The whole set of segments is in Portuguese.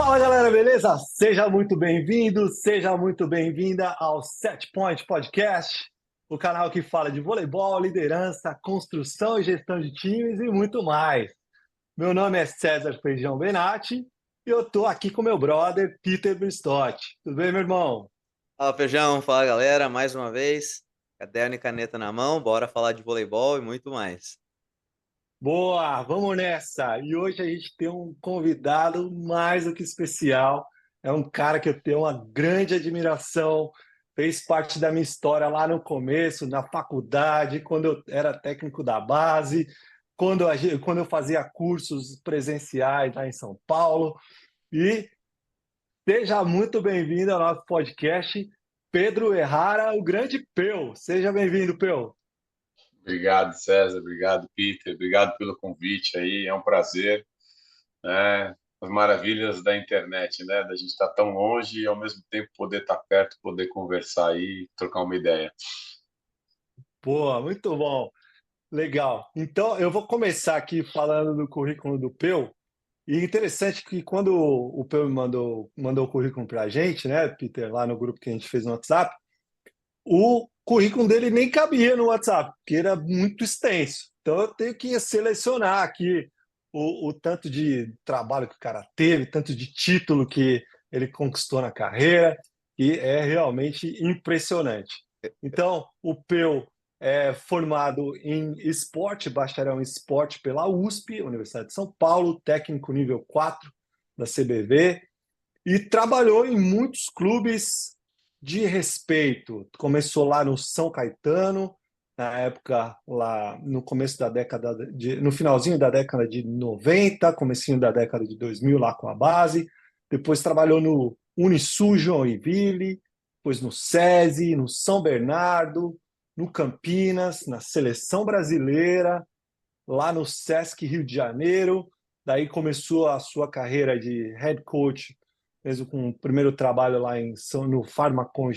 Fala galera, beleza? Seja muito bem-vindo, seja muito bem-vinda ao Set Point Podcast, o canal que fala de voleibol, liderança, construção e gestão de times e muito mais. Meu nome é César Feijão Benatti e eu tô aqui com meu brother Peter Bristotti. Tudo bem, meu irmão? Fala, Feijão, fala galera, mais uma vez, caderno e caneta na mão, bora falar de voleibol e muito mais. Boa, vamos nessa! E hoje a gente tem um convidado mais do que especial. É um cara que eu tenho uma grande admiração, fez parte da minha história lá no começo, na faculdade, quando eu era técnico da base, quando eu fazia cursos presenciais lá em São Paulo. E seja muito bem-vindo ao nosso podcast, Pedro Errara, o grande Peu. Seja bem-vindo, Peu. Obrigado, César. Obrigado, Peter. Obrigado pelo convite aí. É um prazer, né? As maravilhas da internet, né? Da gente estar tão longe e ao mesmo tempo poder estar perto, poder conversar aí, trocar uma ideia. Pô, muito bom. Legal. Então, eu vou começar aqui falando do currículo do Peu. E interessante que quando o Peu mandou o currículo para a gente, né, Peter, lá no grupo que a gente fez no WhatsApp, o currículo dele nem cabia no WhatsApp, porque era muito extenso. Então, eu tenho que selecionar aqui o tanto de trabalho que o cara teve, tanto de título que ele conquistou na carreira, e é realmente impressionante. Então, o Peu é formado em esporte, bacharel em esporte pela USP, Universidade de São Paulo, técnico nível 4 da CBV, e trabalhou em muitos clubes de respeito. Começou lá no São Caetano, na época lá no começo da no finalzinho da década de 90, comecinho da década de 2000 lá com a base. Depois trabalhou no Unisul Joinville, depois no SESI, no São Bernardo, no Campinas, na seleção brasileira, lá no Sesc Rio de Janeiro. Daí começou a sua carreira de head coach, mesmo com o primeiro trabalho lá no Farmacon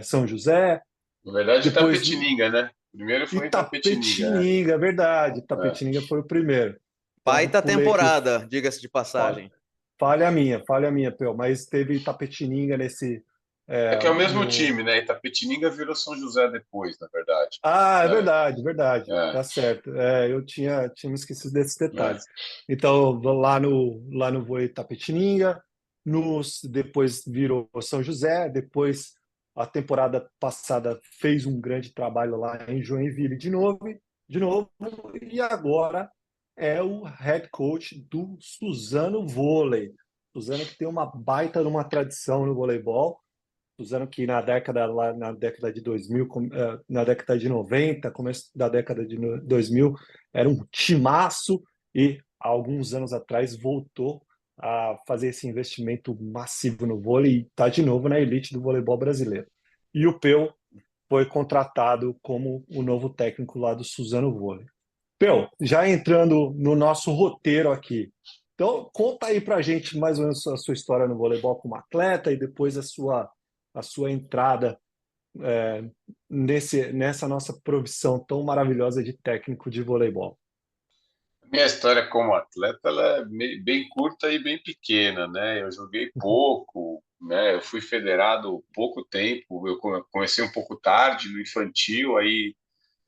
São José. Na verdade, Depois Itapetininga, né? Primeiro foi Itapetininga, né? Itapetininga, verdade. Itapetininga foi o primeiro. Então, Baita pulei aqui. temporada, diga-se de passagem. Falha minha, Peu, mas teve Itapetininga nesse. É que é o mesmo No... time, né? Itapetininga virou São José depois, na verdade. Ah, é É, verdade, verdade. é, Tá certo. Eu tinha me esquecido desses é. detalhes. Então, lá no Voe Tapetininga, depois virou São José, depois a temporada passada fez um grande trabalho lá em Joinville de novo, e agora é o head coach do Suzano Vôlei. Suzano que tem uma baita de uma tradição no voleibol. Suzano que na década de 2000, na década de 90, começo da década de 2000, era um timaço e há alguns anos atrás voltou a fazer esse investimento massivo no vôlei e está de novo na elite do voleibol brasileiro. E o Peu foi contratado como o novo técnico lá do Suzano Vôlei. Peu, já entrando no nosso roteiro aqui, então conta aí pra gente mais ou menos a sua história no voleibol como atleta e depois a sua entrada nessa nossa profissão tão maravilhosa de técnico de voleibol. Minha história como atleta ela é bem curta e bem pequena, né? Eu joguei pouco, né? Eu fui federado pouco tempo. Eu comecei um pouco tarde no infantil, aí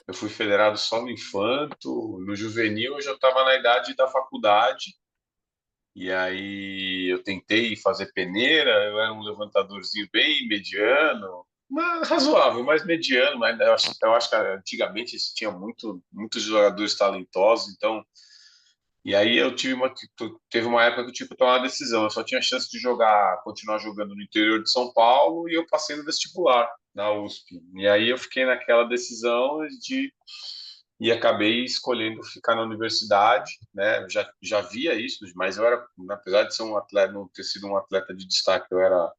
eu fui federado só no infanto. No juvenil eu já estava na idade da faculdade. E aí eu tentei fazer peneira. Eu era um levantadorzinho bem mediano, mas razoável, mas mediano. Mas eu acho que antigamente tinha muitos jogadores talentosos, então e aí eu teve uma época que eu tive que tomar uma decisão. Eu só tinha chance de continuar jogando no interior de São Paulo e eu passei no vestibular na USP. E aí eu fiquei naquela decisão e acabei escolhendo ficar na universidade, né? Eu já via isso, mas eu era, apesar de ser um atleta, não ter sido um atleta de destaque, eu era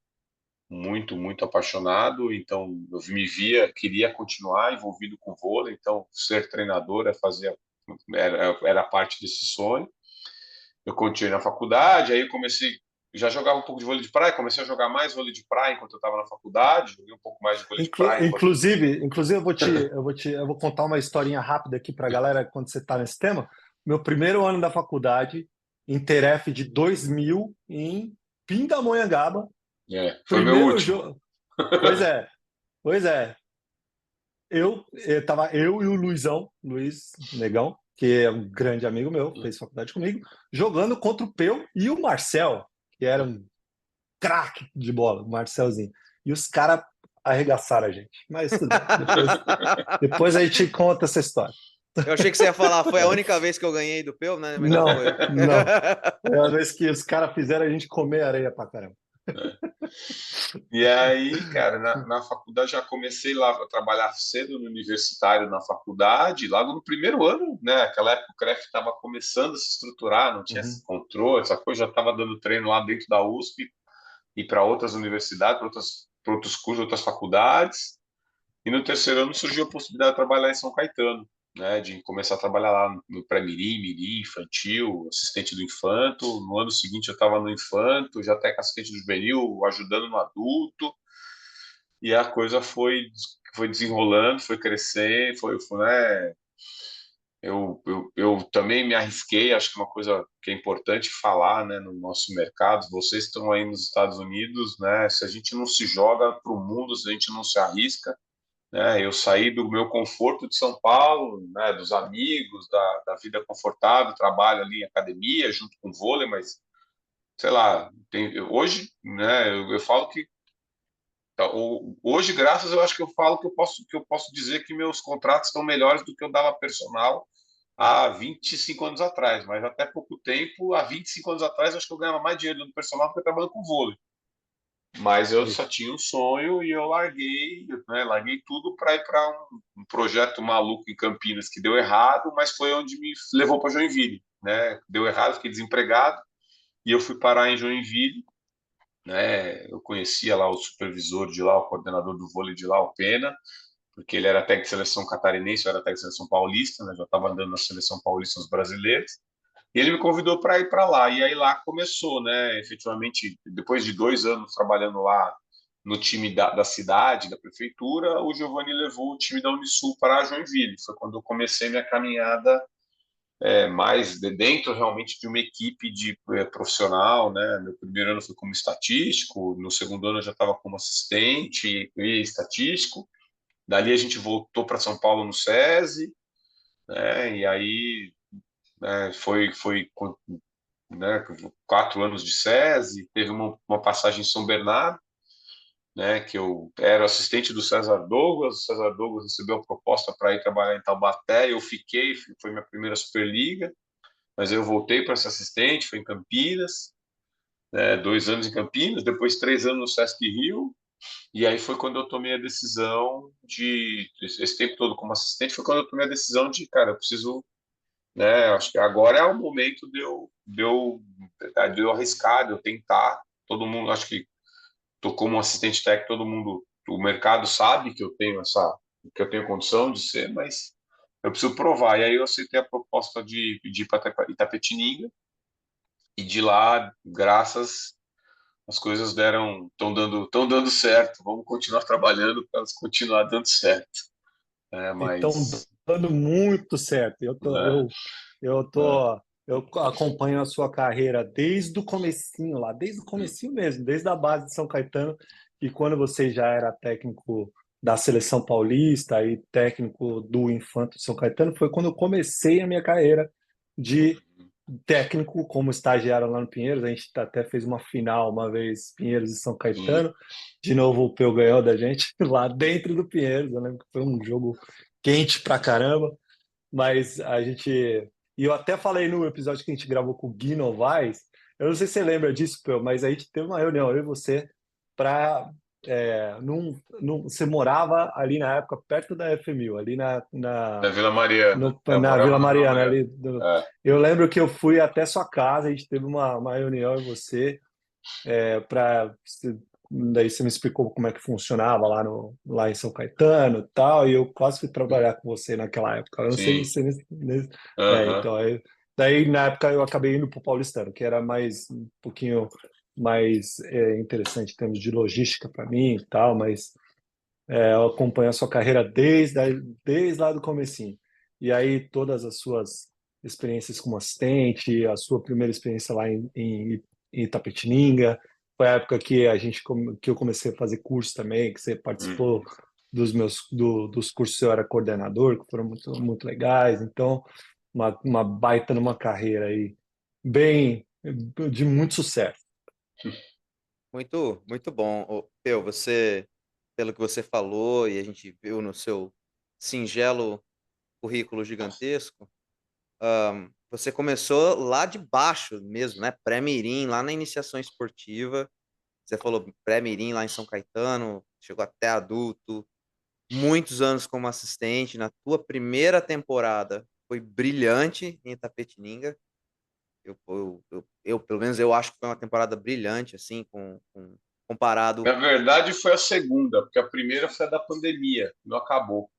muito apaixonado. Então eu me via, queria continuar envolvido com vôlei. Então ser treinador era parte desse sonho. Eu continuei na faculdade, aí eu comecei, já jogava um pouco de vôlei de praia, comecei a jogar mais vôlei de praia enquanto eu estava na faculdade, joguei um pouco mais de vôlei de praia enquanto... Inclusive eu vou contar uma historinha rápida aqui para a galera quando você está nesse tema. Meu primeiro ano da faculdade, Interef de 2000, em Pindamonhangaba. Foi meu Primeiro último. jogo. Pois é. Tava eu e o Luiz Negão, que é um grande amigo meu, fez faculdade comigo, jogando contra o Peu e o Marcel, que era um craque de bola, o Marcelzinho. E os caras arregaçaram a gente. Mas tudo bem. Depois a gente conta essa história. Eu achei que você ia falar, foi a única vez que eu ganhei do Peu, né? Mas não Não, foi. não. É a vez que os caras fizeram a gente comer areia pra caramba. E aí, cara, na faculdade já comecei lá a trabalhar cedo no universitário na faculdade, logo no primeiro ano, né? Aquela época o CREF estava começando a se estruturar, não tinha esse controle, essa coisa, já estava dando treino lá dentro da USP e para outras universidades, para outros cursos, outras faculdades. E no terceiro ano surgiu a possibilidade de trabalhar em São Caetano, né? De começar a trabalhar lá no pré-mirim, mirim, infantil, assistente do infanto. No ano seguinte eu estava no infanto, já até assistente do juvenil, ajudando no adulto. E a coisa foi desenrolando, foi crescendo, né? Eu também me arrisquei, acho que uma coisa que é importante falar, né, no nosso mercado, vocês estão aí nos Estados Unidos, né, se a gente não se joga para o mundo, se a gente não se arrisca, né, eu saí do meu conforto de São Paulo, né, dos amigos, da vida confortável, trabalho ali em academia, junto com vôlei, mas, sei lá, hoje, né, eu falo que hoje, graças, eu acho que eu falo que eu posso dizer que meus contratos estão melhores do que eu dava personal há 25 anos atrás, mas até pouco tempo, há 25 anos atrás, eu acho que eu ganhava mais dinheiro no personal do que eu trabalhando com vôlei. Mas eu só tinha um sonho e eu larguei, né, larguei tudo para ir para um projeto maluco em Campinas que deu errado, mas foi onde me levou para Joinville, né? Deu errado, fiquei desempregado e eu fui parar em Joinville, né? Eu conhecia lá o supervisor de lá, o coordenador do vôlei de lá, o Pena, porque ele era técnico de seleção catarinense, eu era técnico de seleção paulista, né? Já estava andando na seleção paulista nos brasileiros. E ele me convidou para ir para lá. E aí lá começou, né? Efetivamente, depois de 2 anos trabalhando lá no time da cidade, da prefeitura, o Giovanni levou o time da Unisul para Joinville. Foi quando eu comecei minha caminhada mais dentro realmente de uma equipe de profissional, né? Meu primeiro ano foi como estatístico, no segundo ano eu já estava como assistente e estatístico. Dali a gente voltou para São Paulo no SESI, né? E aí, né, foi né, 4 anos de SESI, teve uma passagem em São Bernardo, né, que eu era assistente do César Douglas. O César Douglas recebeu a proposta para ir trabalhar em Taubaté, eu fiquei, foi minha primeira Superliga, mas eu voltei para ser assistente, foi em Campinas, né, 2 anos em Campinas, depois 3 anos no Sesc Rio, e aí foi quando eu tomei a decisão esse tempo todo como assistente, foi quando eu tomei a decisão de, cara, eu preciso, né, acho que agora é o momento de eu arriscar, de eu tentar. Todo mundo, acho que tô como assistente técnico, todo mundo, o mercado sabe que eu tenho que eu tenho condição de ser, mas eu preciso provar. E aí eu aceitei a proposta de ir para Itapetininga, e de lá, graças, as coisas estão dando certo. Vamos continuar trabalhando para elas continuar dando certo. Estão Mas, dando muito certo. né, Eu tô, eu acompanho a sua carreira desde o comecinho lá, desde o comecinho mesmo, desde a base de São Caetano, e quando você já era técnico da seleção paulista e técnico do Infanto de São Caetano, foi quando eu comecei a minha carreira de técnico como estagiário lá no Pinheiros. A gente até fez uma final uma vez, Pinheiros e São Caetano. De novo o Peu ganhou da gente lá dentro do Pinheiros. Eu lembro que foi um jogo quente pra caramba, mas a gente. E eu até falei no episódio que a gente gravou com o Gui Novaes, eu não sei se você lembra disso, Peu, mas a gente teve uma reunião, eu e você, para. Você morava ali na época perto da FMU, ali na Vila Mariana. Eu na Vila morava na Vila Mariana. Mariana. Ali É, eu lembro que eu fui até sua casa, a gente teve uma reunião e você, para daí você me explicou como é que funcionava lá lá em São Caetano e tal, e eu quase fui trabalhar com você naquela época. Eu não sei sim. se Aham. então daí na época eu acabei indo para o Paulistano, que era mais um pouquinho mais interessante em termos de logística para mim e tal, mas eu acompanho a sua carreira desde lá do comecinho. E aí todas as suas experiências como assistente, a sua primeira experiência lá em Itapetininga, foi a época que que eu comecei a fazer curso também, que você participou Uhum. dos cursos, eu era coordenador, que foram muito legais. Então, uma baita numa carreira aí, bem, de muito sucesso. Muito, muito bom. Peu, você, pelo que você falou e a gente viu no seu singelo currículo gigantesco, você começou lá de baixo mesmo, né? Pré-mirim, lá na iniciação esportiva. Você falou pré-mirim lá em São Caetano, chegou até adulto, muitos anos como assistente. Na tua primeira temporada foi brilhante em Itapetininga. Pelo menos, eu acho que foi uma temporada brilhante, assim, comparado. Na verdade, foi a segunda, porque a primeira foi a da pandemia, não acabou.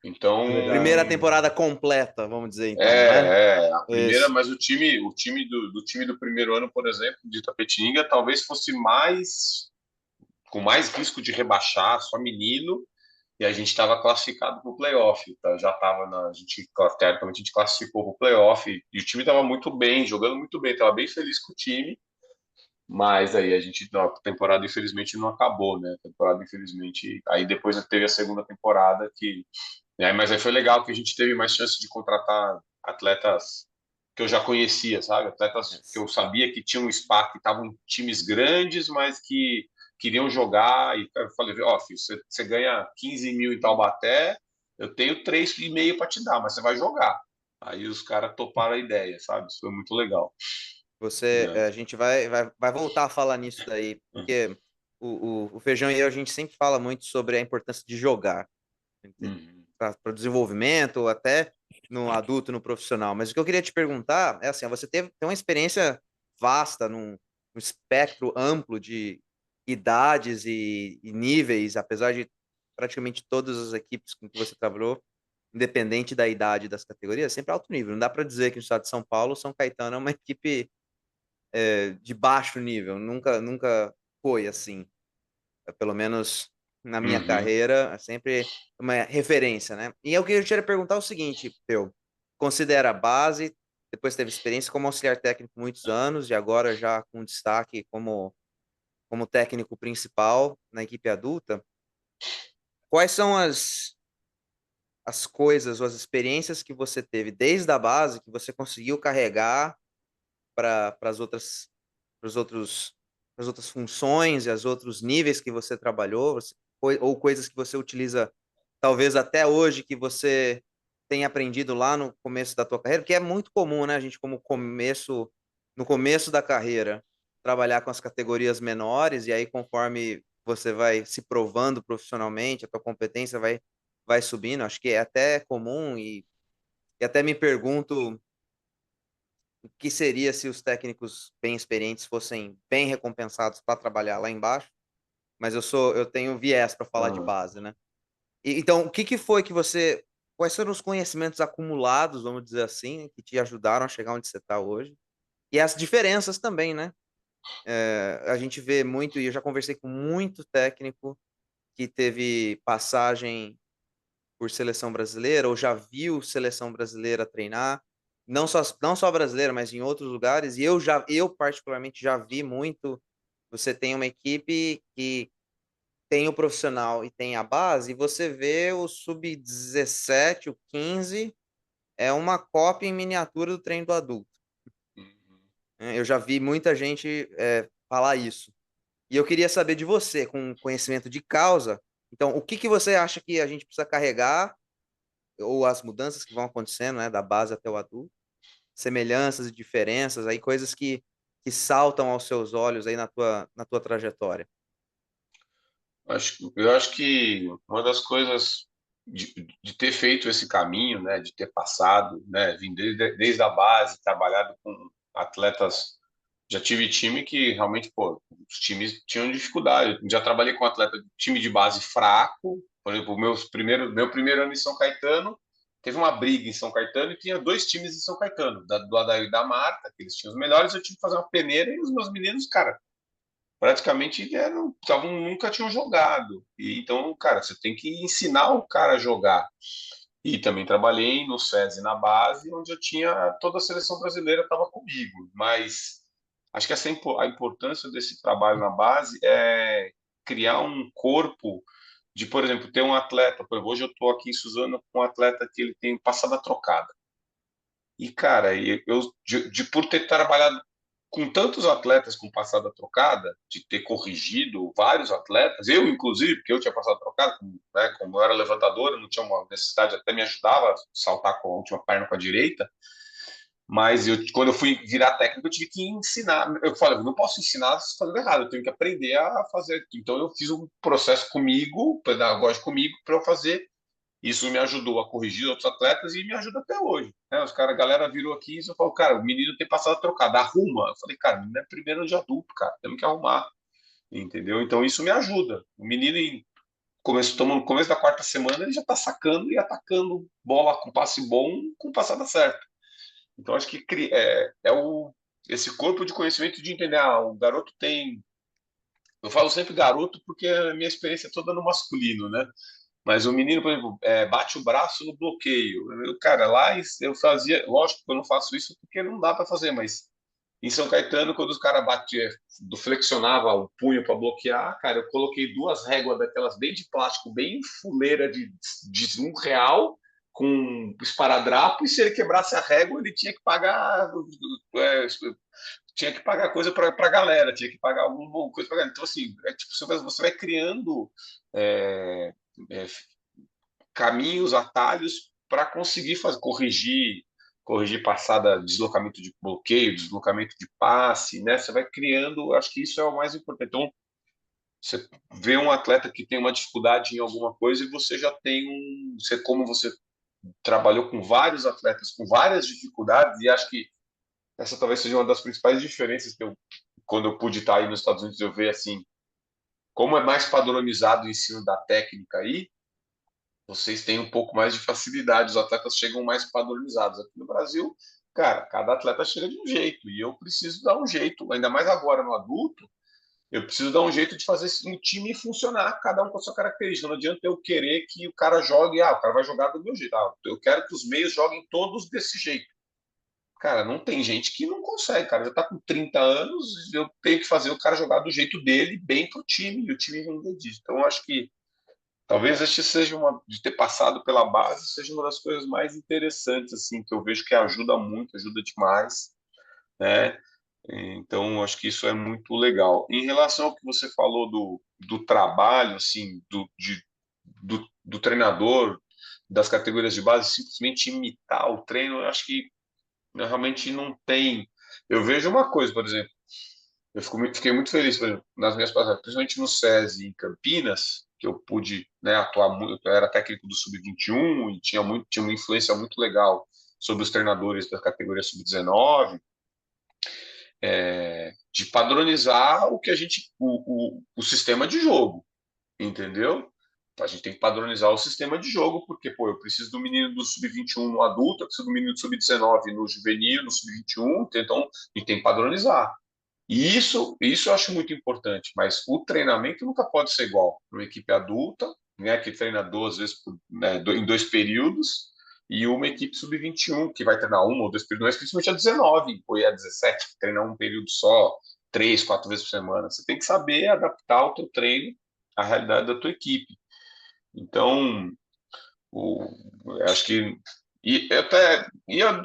É Então, Primeira verdade. temporada completa, vamos dizer então, né? a primeira, Isso. mas o time do time do primeiro ano, por exemplo, de Itapetininga, talvez fosse com mais risco de rebaixar, só menino, e a gente estava classificado para o playoff, tá? Já estava teoricamente a gente classificou para o playoff, e o time estava muito bem, jogando muito bem, estava bem feliz com o time, mas aí a temporada infelizmente não acabou, né? A temporada infelizmente, aí depois teve a segunda temporada mas aí foi legal que a gente teve mais chance de contratar atletas que eu já conhecia, sabe? Atletas que eu sabia que tinham espaço, que estavam em times grandes, mas que queriam jogar. E eu falei, ó, filho, você ganha 15 mil em Taubaté, eu tenho 3,5 para te dar, mas você vai jogar. Aí os caras toparam a ideia, sabe? Isso foi muito legal. Né? A gente vai voltar a falar nisso daí, porque o Feijão e eu, a gente sempre fala muito sobre a importância de jogar Uhum. para o desenvolvimento, até no adulto, no profissional. Mas o que eu queria te perguntar é assim, você tem uma experiência vasta, num espectro amplo de idades e níveis, apesar de praticamente todas as equipes com que você trabalhou, independente da idade das categorias, sempre alto nível. Não dá para dizer que no estado de São Paulo, São Caetano é uma equipe de baixo nível, nunca foi assim. Pelo menos na minha Uhum. carreira, é sempre uma referência, né? E eu queria te perguntar o seguinte, Peu, considera a base, depois teve experiência como auxiliar técnico muitos anos e agora já com destaque como técnico principal na equipe adulta. Quais são as coisas ou as experiências que você teve desde a base que você conseguiu carregar para as outras para os outros para as outras funções e os outros níveis que você trabalhou, ou coisas que você utiliza talvez até hoje que você tem aprendido lá no começo da tua carreira, porque é muito comum, né, a gente como começo no começo da carreira trabalhar com as categorias menores e aí conforme você vai se provando profissionalmente, a tua competência vai subindo. Acho que é até comum e até me pergunto o que seria se os técnicos bem experientes fossem bem recompensados para trabalhar lá embaixo, mas eu tenho viés para falar de Ah. base, né? Então, o que que foi que você, quais foram os conhecimentos acumulados, vamos dizer assim, que te ajudaram a chegar onde você está hoje? E as diferenças também, né? A gente vê muito, e eu já conversei com muito técnico que teve passagem por seleção brasileira ou já viu seleção brasileira treinar, não só brasileira, mas em outros lugares. E eu particularmente já vi muito. Você tem uma equipe que tem o profissional e tem a base, e você vê o sub-17, o 15, é uma cópia em miniatura do treino do adulto. Uhum. Eu já vi muita gente falar isso. E eu queria saber de você, com conhecimento de causa. Então, o que que você acha que a gente precisa carregar ou as mudanças que vão acontecendo, né, da base até o adulto, semelhanças e diferenças, aí coisas que saltam aos seus olhos aí na tua trajetória. Eu acho que uma das coisas de ter feito esse caminho, né, de ter passado, né, vindo desde a base, trabalhado com atletas, já tive time que realmente, pô, os times tinham dificuldade. Eu já trabalhei com atleta de time de base fraco, por exemplo, meu primeiro ano em São Caetano, teve uma briga em São Caetano e tinha dois times em São Caetano, do Adair e da Marta, que eles tinham os melhores, eu tive que fazer uma peneira e os meus meninos, cara, praticamente nunca tinham jogado. E, então, cara, você tem que ensinar o cara a jogar. E também trabalhei no SESI na base, onde eu tinha toda a seleção brasileira estava comigo. Mas Acho que a importância desse trabalho na base é criar um corpo de, por exemplo, ter um atleta. Por exemplo, hoje eu estou aqui em Suzano com um atleta que ele tem passada trocada. E, cara, por ter trabalhado com tantos atletas com passada trocada, de ter corrigido vários atletas, eu, inclusive, porque eu tinha passado trocada, né, como eu era levantador, eu não tinha uma necessidade, até me ajudava a saltar com a última perna com a direita, mas quando eu fui virar técnico, eu tive que ensinar. Eu falei, eu não posso ensinar fazendo errado, eu tenho que aprender a fazer. Então, eu fiz um processo comigo, pedagógico comigo, para eu fazer. Isso me ajudou a corrigir outros atletas e me ajuda até hoje. Né? Os cara, a galera virou aqui e eu falo, cara, o menino tem passado trocado, arruma. Eu falei, cara, o menino é primeiro de adulto, cara, temos que arrumar. Entendeu? Então, isso me ajuda. O menino, no começo da quarta semana, ele já está sacando e atacando bola com passe bom, com passada certa. Então, acho que esse corpo de conhecimento de entender, o garoto tem. Eu falo sempre garoto porque a minha experiência é toda no masculino, né? Mas o menino, por exemplo, bate o braço no bloqueio. Cara, lá eu fazia. Lógico que eu não faço isso porque não dá para fazer, mas em São Caetano, quando os caras batiam, flexionava o punho para bloquear, cara, eu coloquei duas réguas daquelas bem de plástico, bem fuleira de R$ 1, com um esparadrapo, e se ele quebrasse a régua, ele tinha que pagar. é, Tinha que pagar coisa para a galera, tinha que pagar alguma coisa para galera. Então, assim, tipo, você vai criando é, é, caminhos, atalhos para conseguir corrigir passada, deslocamento de bloqueio, deslocamento de passe, né? Você vai criando, acho que isso é o mais importante. Então, você vê um atleta que tem uma dificuldade em alguma coisa e você já tem como você trabalhou com vários atletas com várias dificuldades, e acho que essa talvez seja uma das principais diferenças que quando eu pude estar aí nos Estados Unidos, eu ver assim, como é mais padronizado o ensino da técnica aí, vocês têm um pouco mais de facilidade, os atletas chegam mais padronizados. Aqui no Brasil, cara, cada atleta chega de um jeito, e eu preciso dar um jeito, ainda mais agora no adulto, eu preciso dar um jeito de fazer um time funcionar, cada um com a sua característica. Não adianta eu querer que o cara jogue, o cara vai jogar do meu jeito. Eu quero que os meios joguem todos desse jeito. Cara, não tem gente que não consegue, cara. Já tá com 30 anos, eu tenho que fazer o cara jogar do jeito dele, bem pro time, e o time render disso. Então, eu acho que talvez este seja de ter passado pela base, seja uma das coisas mais interessantes, assim, que eu vejo que ajuda muito, ajuda demais, né? Então, acho que isso é muito legal. Em relação ao que você falou do trabalho, assim, do treinador, das categorias de base, simplesmente imitar o treino, eu acho que realmente não tem. Eu vejo uma coisa, por exemplo, fiquei muito feliz, por exemplo, nas minhas passagens, principalmente no SESI em Campinas, que eu pude, né, atuar muito, eu era técnico do Sub-21 e tinha uma influência muito legal sobre os treinadores da categoria Sub-19, de padronizar o sistema de jogo, entendeu? A gente tem que padronizar o sistema de jogo, porque, pô, eu preciso do menino do sub-21 no adulto, eu preciso do menino do sub-19 no juvenil, no sub-21, então a gente tem que padronizar. E isso eu acho muito importante, mas o treinamento nunca pode ser igual. Uma equipe adulta, né, que treina duas vezes em 2 períodos, e uma equipe sub-21, que vai treinar uma ou 2 períodos, mas principalmente a 19, ou a 17, que treina um período só, 3, 4 vezes por semana. Você tem que saber adaptar o teu treino à realidade da tua equipe. Então, o, eu acho que. E até.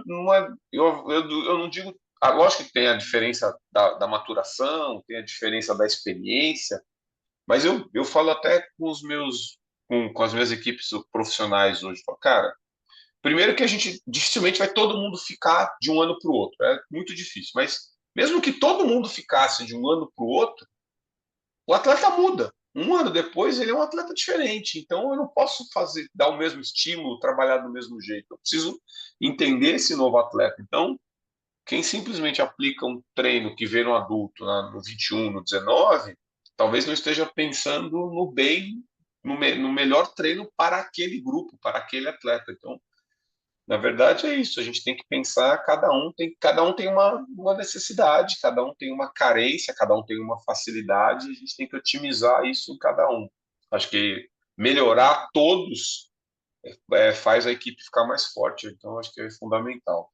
Não eu não digo. Lógico que tem a diferença da maturação, tem a diferença da experiência, mas eu falo até com com as minhas equipes profissionais hoje. Falo, cara, primeiro que a gente dificilmente vai todo mundo ficar de um ano para o outro. É muito difícil. Mas mesmo que todo mundo ficasse de um ano para o outro, o atleta muda. Um ano depois, ele é um atleta diferente. Então, eu não posso dar o mesmo estímulo, trabalhar do mesmo jeito. Eu preciso entender esse novo atleta. Então, quem simplesmente aplica um treino que vê no adulto, no 21, no 19, talvez não esteja pensando no bem, no melhor treino para aquele grupo, para aquele atleta. Então, na verdade, é isso. A gente tem que pensar, cada um tem uma necessidade, cada um tem uma carência, cada um tem uma facilidade, e a gente tem que otimizar isso em cada um. Acho que melhorar todos faz a equipe ficar mais forte. Então, acho que é fundamental.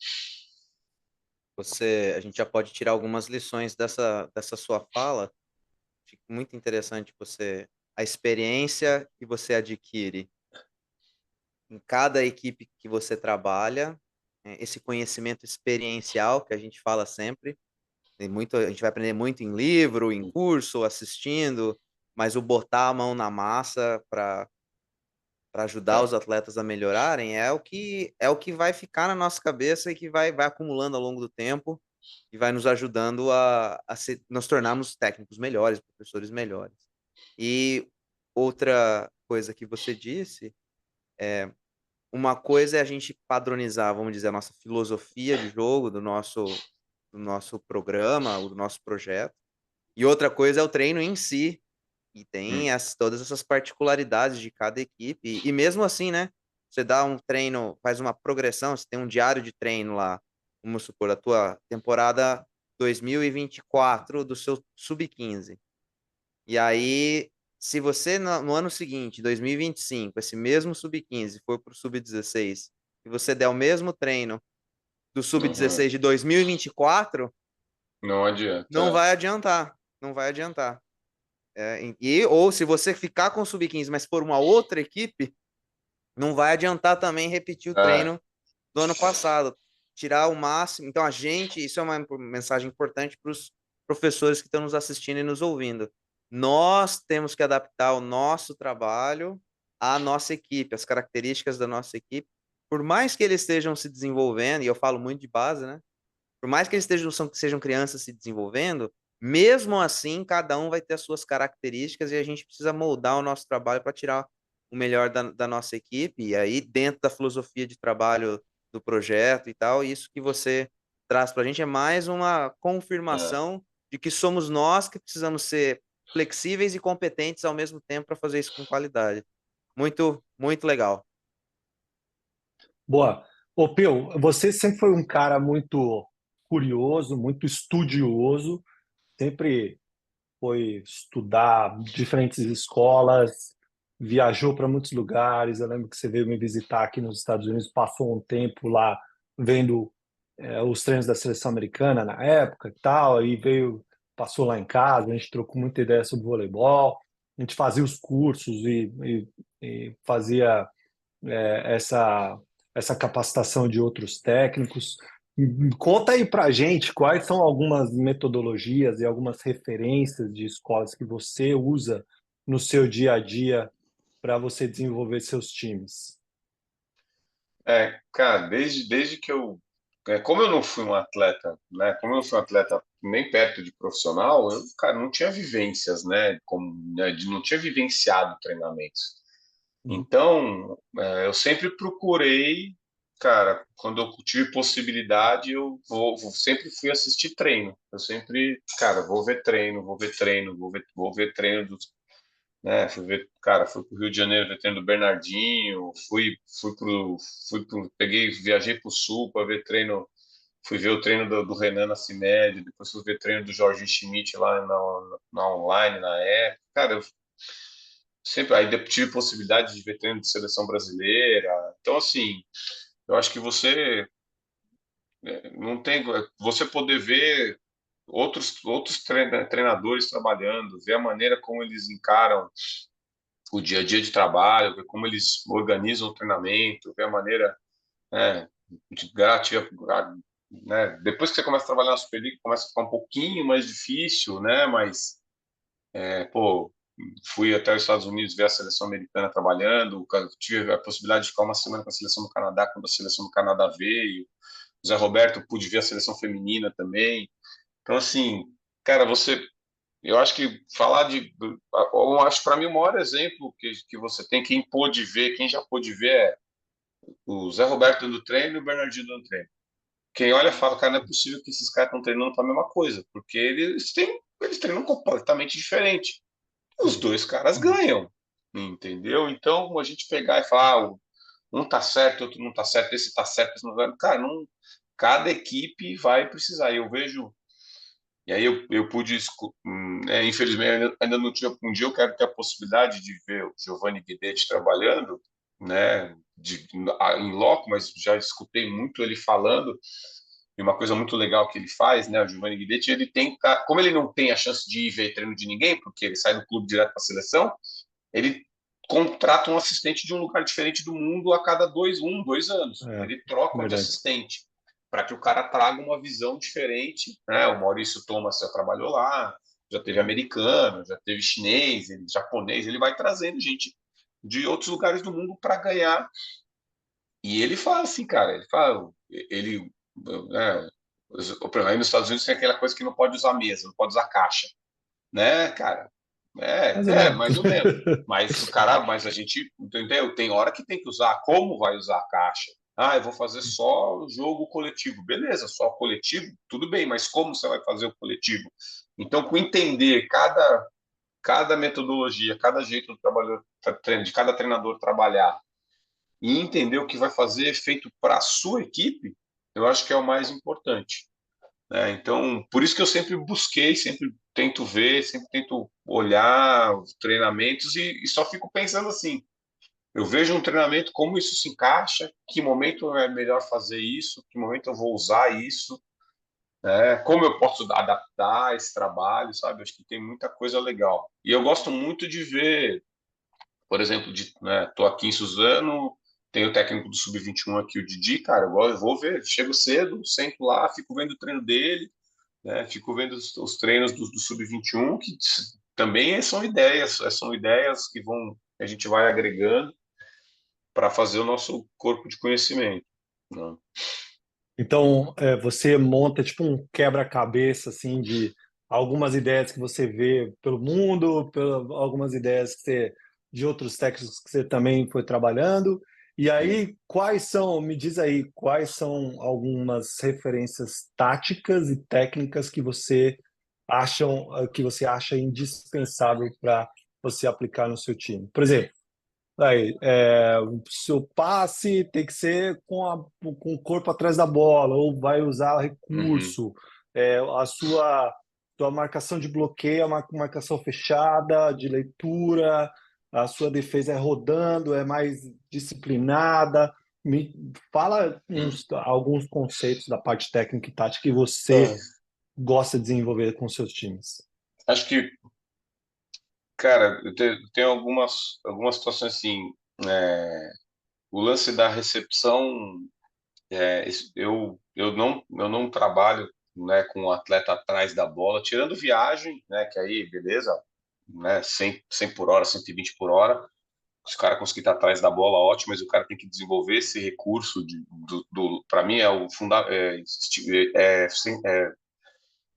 a gente já pode tirar algumas lições dessa sua fala. Fica muito interessante a experiência que você adquire em cada equipe que você trabalha, esse conhecimento experiencial que a gente fala sempre. A gente vai aprender muito em livro, em curso, assistindo, mas o botar a mão na massa para ajudar os atletas a melhorarem é o que vai ficar na nossa cabeça e que vai acumulando ao longo do tempo e vai nos ajudando nos tornarmos técnicos melhores, professores melhores. E outra coisa que você disse, uma coisa é a gente padronizar, vamos dizer, a nossa filosofia de jogo do nosso programa, do nosso projeto, e outra coisa é o treino em si, e tem todas essas particularidades de cada equipe. E mesmo assim, né? Você dá um treino, faz uma progressão, você tem um diário de treino lá, vamos supor, a tua temporada 2024 do seu sub-15. E aí, se você no ano seguinte, 2025, esse mesmo sub-15 for para o sub-16, e você der o mesmo treino do Uhum. sub-16 de 2024, Não adianta. não vai adiantar. Não vai adiantar. Ou se você ficar com o sub-15, mas for uma outra equipe, não vai adiantar também repetir o É, treino do ano passado. Tirar o máximo. Então, isso é uma mensagem importante para os professores que estão nos assistindo e nos ouvindo. Nós temos que adaptar o nosso trabalho à nossa equipe, às características da nossa equipe. Por mais que eles estejam se desenvolvendo, e eu falo muito de base, né? Por mais que eles sejam crianças se desenvolvendo, mesmo assim, cada um vai ter as suas características e a gente precisa moldar o nosso trabalho para tirar o melhor da nossa equipe. E aí, dentro da filosofia de trabalho do projeto e tal, isso que você traz para a gente é mais uma é. confirmação de que somos nós que precisamos ser flexíveis e competentes ao mesmo tempo para fazer isso com qualidade. Muito, muito legal. Boa. Ô, Peu, você sempre foi um cara muito curioso, muito estudioso, sempre foi estudar diferentes escolas, viajou para muitos lugares. Eu lembro que você veio me visitar aqui nos Estados Unidos, passou um tempo lá vendo os treinos da seleção americana na época e tal, aí veio, passou lá em casa, a gente trocou muita ideia sobre voleibol, a gente fazia os cursos e fazia essa capacitação de outros técnicos. Conta aí pra gente quais são algumas metodologias e algumas referências de escolas que você usa no seu dia a dia para você desenvolver seus times. Cara, desde que como eu não fui um atleta, né? Como eu não fui um atleta nem perto de profissional, eu, cara, não tinha vivências, né? Como, né, não tinha vivenciado treinamentos. Uhum. Então, eu sempre procurei, cara, quando eu tive possibilidade, sempre fui assistir treino. Eu sempre, cara, vou ver treino, vou ver treino, vou ver treino dos, né? Fui ver, cara, fui pro Rio de Janeiro ver treino do Bernardinho, viajei pro Sul para ver treino, fui ver o treino do Renan Nascimento, depois fui ver treino do Jorge Schmidt lá na online na época. Cara, eu sempre aí tive possibilidade de ver treino de seleção brasileira. Então, assim, eu acho que não tem você poder ver outros treinadores trabalhando, ver a maneira como eles encaram o dia a dia de trabalho, ver como eles organizam o treinamento, ver a maneira, né, de gratificar, né, depois que você começa a trabalhar na Superliga, começa a ficar um pouquinho mais difícil, né, mas, pô, fui até os Estados Unidos ver a seleção americana trabalhando, tive a possibilidade de ficar uma semana com a seleção do Canadá, quando a seleção do Canadá veio, o Zé Roberto, pude ver a seleção feminina também, então, assim, cara, eu acho que eu acho para mim o maior exemplo que você tem, quem já pôde ver é o Zé Roberto dando treino e o Bernardinho dando treino. Quem olha fala, cara, não é possível que esses caras estão treinando para a mesma coisa, porque eles treinam completamente diferente. Os dois caras Uhum. ganham, entendeu? Então, a gente pegar e falar, um tá certo, outro não tá certo, esse tá certo, esse não tá certo, cara, não, cada equipe vai precisar. Eu vejo. E aí eu pude, infelizmente ainda não tinha, um dia eu quero ter a possibilidade de ver o Giovanni Guidetti trabalhando, né, em loco, mas já escutei muito ele falando, E uma coisa muito legal que ele faz, né, o Giovanni Guidetti, ele tem, como ele não tem a chance de ir ver treino de ninguém, porque ele sai do clube direto para a seleção, ele contrata um assistente de um lugar diferente do mundo a cada 2 anos. É, Ele troca de verdade. assistente para que o cara traga uma visão diferente, né? O Maurício Thomas já trabalhou lá, já teve americano, já teve chinês, japonês, ele vai trazendo gente de outros lugares do mundo para ganhar. E ele fala assim, cara, ele fala, ele, né, aí nos Estados Unidos tem aquela coisa que não pode usar mesa, não pode usar caixa, né, cara? Mais ou menos. Mais ou menos. Mas o cara, mas a gente, entendeu? Tem hora que tem que usar. Como vai usar a caixa? Ah, eu vou fazer só jogo coletivo. Beleza, só coletivo, tudo bem, mas como você vai fazer o coletivo? Então, com entender cada metodologia, cada jeito do trabalhador, de cada treinador trabalhar e entender o que vai fazer feito para a sua equipe, eu acho que é o mais importante, né? Então, por isso que eu sempre busquei, sempre tento ver, sempre tento olhar os treinamentos e só fico pensando assim, eu vejo um treinamento, como isso se encaixa, que momento é melhor fazer isso, que momento eu vou usar isso, né? Como eu posso adaptar esse trabalho, sabe? Acho que tem muita coisa legal. E eu gosto muito de ver, por exemplo, tô aqui em Suzano, tem o técnico do Sub-21 aqui, o Didi, cara, eu vou ver, chego cedo, sento lá, fico vendo o treino dele, né? Fico vendo os treinos do Sub-21, que também são ideias que a gente vai agregando para fazer o nosso corpo de conhecimento, né? Então, você monta tipo um quebra-cabeça assim de algumas ideias que você vê pelo mundo, algumas ideias que de outros técnicos que você também foi trabalhando. E Sim. aí, me diz aí, quais são algumas referências táticas e técnicas que você acha indispensável para você aplicar no seu time? Por exemplo, aí, o seu passe tem que ser com o corpo atrás da bola, ou vai usar Uhum. recurso. A sua marcação de bloqueio é uma marcação fechada, de leitura, a sua defesa é rodando, é mais disciplinada. Me fala alguns conceitos da parte técnica e tática que você É, gosta de desenvolver com seus times. acho que, cara, tenho algumas situações assim, o lance da recepção, eu não trabalho, né, com o atleta atrás da bola, tirando viagem, né, que aí, beleza, né, 100 por hora, 120 por hora, se o cara conseguir estar atrás da bola, ótimo, mas o cara tem que desenvolver esse recurso para mim é o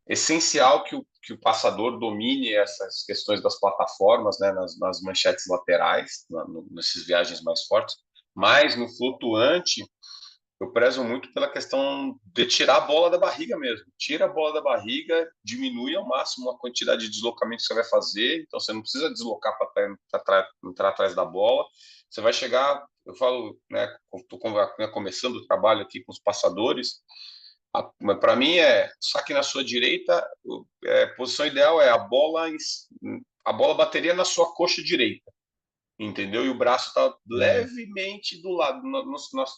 essencial que o passador domine essas questões das plataformas, né, nas manchetes laterais, nessas viagens mais fortes, mas no flutuante eu prezo muito pela questão de tirar a bola da barriga mesmo. Tira a bola da barriga, diminui ao máximo a quantidade de deslocamento que você vai fazer. Então, você não precisa deslocar para entrar atrás da bola. Você vai chegar, eu falo, né, estou começando o trabalho aqui com os passadores. Para mim, saque na sua direita, a posição ideal é a bola bateria na sua coxa direita, entendeu? E o braço está Hum. levemente do lado,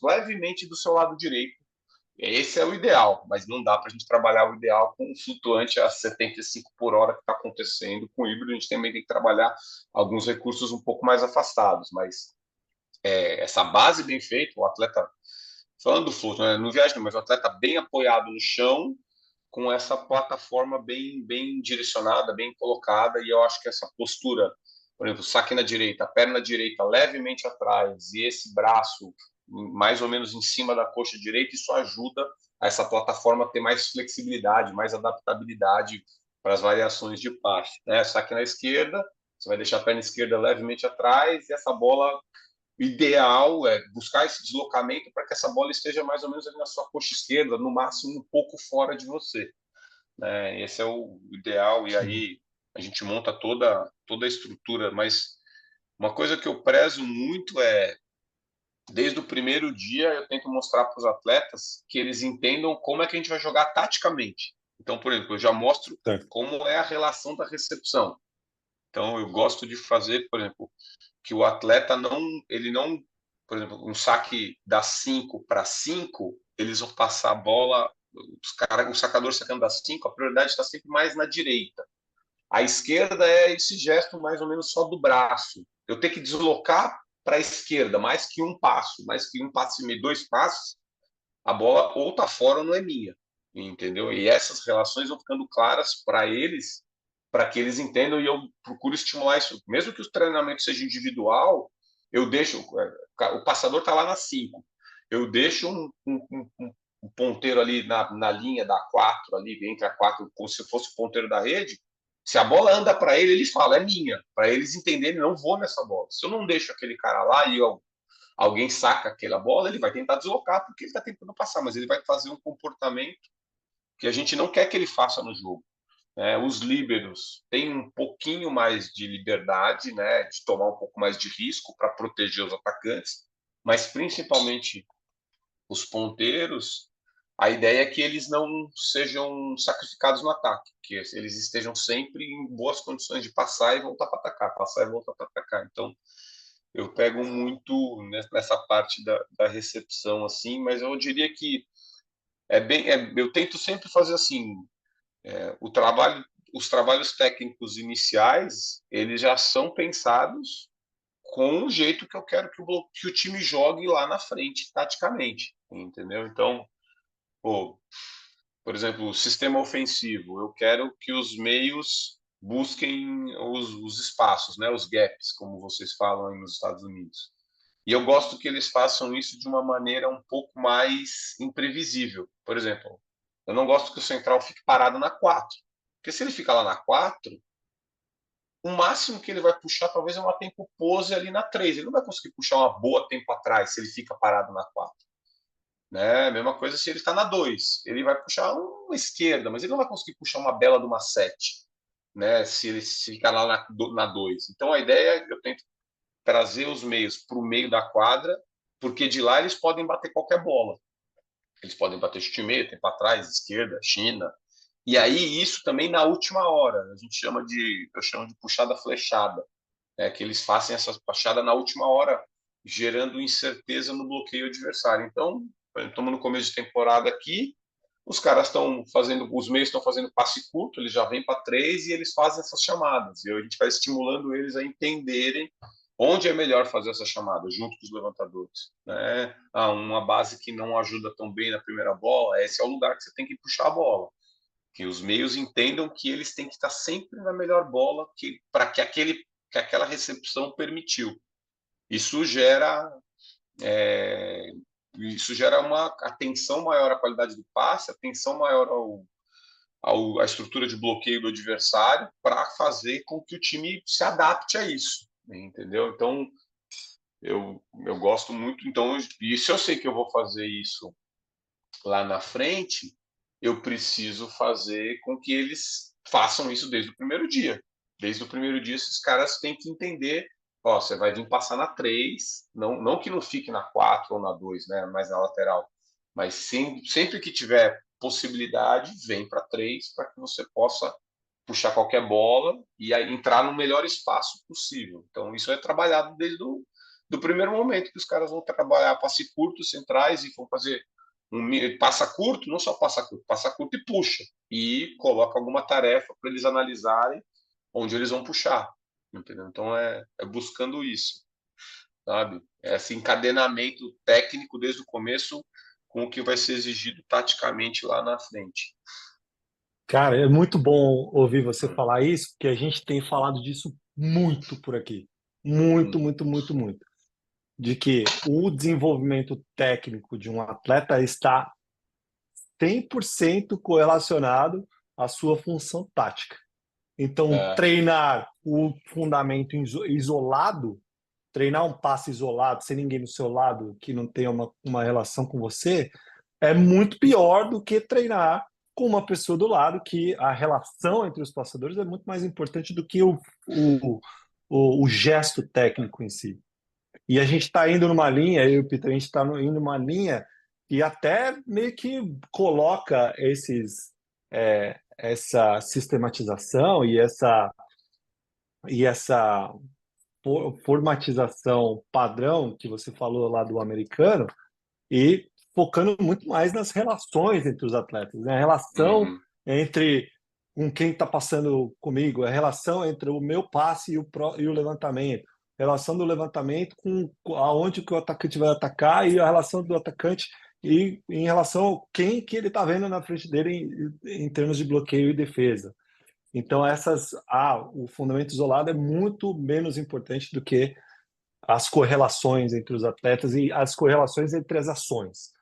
levemente do seu lado direito. Esse é o ideal, mas não dá para a gente trabalhar o ideal com um flutuante a 75 por hora que está acontecendo. Com o híbrido, a gente também tem que trabalhar alguns recursos um pouco mais afastados, mas essa base bem feita, o atleta, falando do fluto, né, no viagem, mas o atleta bem apoiado no chão, com essa plataforma bem direcionada, bem colocada, e eu acho que essa postura, por exemplo, saque na direita, a perna direita levemente atrás e esse braço mais ou menos em cima da coxa direita, isso ajuda a essa plataforma ter mais flexibilidade, mais adaptabilidade para as variações de passe, né? Saque na esquerda, você vai deixar a perna esquerda levemente atrás e essa bola, o ideal é buscar esse deslocamento para que essa bola esteja mais ou menos ali na sua coxa esquerda, no máximo um pouco fora de você, né? Esse é o ideal, e Sim. aí a gente monta toda a estrutura, mas uma coisa que eu prezo muito desde o primeiro dia, eu tento mostrar para os atletas que eles entendam como é que a gente vai jogar taticamente. Então, por exemplo, eu já mostro Certo. como é a relação da recepção. Então, eu gosto de fazer, por exemplo, que o atleta ele não, por exemplo, um saque da 5 para 5, eles vão passar a bola o sacador sacando da 5, a prioridade está sempre mais na direita. A esquerda é esse gesto mais ou menos só do braço. Eu tenho que deslocar para a esquerda mais que um passo e meio, 2 passos, a bola ou tá fora ou não é minha, entendeu? E essas relações vão ficando claras para que eles entendam, e eu procuro estimular isso. Mesmo que o treinamento seja individual, eu deixo, o passador tá lá na 5, eu deixo um ponteiro ali na linha da 4, ali entre a 4, como se fosse o ponteiro da rede. Se a bola anda para ele, ele fala, é minha. Para eles entenderem, não vou nessa bola. Se eu não deixo aquele cara lá e alguém saca aquela bola, ele vai tentar deslocar porque ele está tentando passar, mas ele vai fazer um comportamento que a gente não quer que ele faça no jogo. Os líberos têm um pouquinho mais de liberdade, né, de tomar um pouco mais de risco para proteger os atacantes, mas principalmente os ponteiros, a ideia é que eles não sejam sacrificados no ataque, que eles estejam sempre em boas condições de passar e voltar para atacar, passar e voltar para atacar. Então, eu pego muito nessa parte da recepção, assim, mas eu diria que eu tento sempre fazer assim, o trabalho, os trabalhos técnicos iniciais, eles já são pensados com o jeito que eu quero que o time jogue lá na frente, taticamente, entendeu? Então, pô, por exemplo, o sistema ofensivo, eu quero que os meios busquem os espaços, né, os gaps, como vocês falam aí nos Estados Unidos. E eu gosto que eles façam isso de uma maneira um pouco mais imprevisível. Por exemplo, eu não gosto que o central fique parado na 4. Porque se ele ficar lá na 4, o máximo que ele vai puxar talvez é uma tempo pose ali na 3. Ele não vai conseguir puxar uma boa tempo atrás se ele fica parado na 4. Né? Mesma coisa se ele está na 2. Ele vai puxar uma esquerda, mas ele não vai conseguir puxar uma bela de uma 7. Né? Se ele ficar lá na 2. Então a ideia é eu tento trazer os meios para o meio da quadra, porque de lá eles podem bater qualquer bola. Eles podem bater chute meio, tempo atrás, esquerda, China. E aí isso também na última hora. Eu chamo de puxada flechada. Que eles façam essa puxada na última hora, gerando incerteza no bloqueio adversário. Então, estamos no começo de temporada aqui, os caras estão fazendo, os meios estão fazendo passe curto, eles já vêm para 3 e eles fazem essas chamadas. E a gente vai estimulando eles a entenderem onde é melhor fazer essa chamada, junto com os levantadores. Né? Uma base que não ajuda tão bem na primeira bola, esse é o lugar que você tem que puxar a bola. Que os meios entendam que eles têm que estar sempre na melhor bola para que aquela recepção permitiu. Isso gera uma atenção maior à qualidade do passe, atenção maior à estrutura de bloqueio do adversário para fazer com que o time se adapte a isso, entendeu? Então, eu gosto muito. Então, e se eu sei que eu vou fazer isso lá na frente, eu preciso fazer com que eles façam isso desde o primeiro dia. Desde o primeiro dia, esses caras têm que entender, você vai vir passar na 3, não que não fique na 4 ou na 2, né, mas na lateral. Mas sempre que tiver possibilidade, vem para 3 para que você possa puxar qualquer bola e entrar no melhor espaço possível. Então, isso é trabalhado desde do primeiro momento que os caras vão trabalhar passe curto, centrais e vão fazer passa curto, não só passa curto e puxa. E coloca alguma tarefa para eles analisarem onde eles vão puxar. Entendeu? Então é buscando isso, sabe? Esse encadenamento técnico desde o começo com o que vai ser exigido taticamente lá na frente. Cara, é muito bom ouvir você falar isso, porque a gente tem falado disso muito por aqui. Muito, muito, muito, muito. De que o desenvolvimento técnico de um atleta está 100% correlacionado à sua função tática. Então, treinar o fundamento isolado, treinar um passe isolado, sem ninguém do seu lado que não tenha uma relação com você, é muito pior do que treinar com uma pessoa do lado, que a relação entre os passadores é muito mais importante do que o gesto técnico em si. E a gente está indo numa linha, eu e o Peter, a gente está indo numa linha que até meio que coloca essa sistematização e essa formatização padrão que você falou lá do americano e focando muito mais nas relações entre os atletas, né? A relação Uhum. entre com quem está passando comigo, a relação entre o meu passe e o levantamento, a relação do levantamento com aonde que o atacante vai atacar e a relação do atacante e em relação a quem que ele está vendo na frente dele em termos de bloqueio e defesa. Então, o fundamento isolado é muito menos importante do que as correlações entre os atletas e as correlações entre as ações.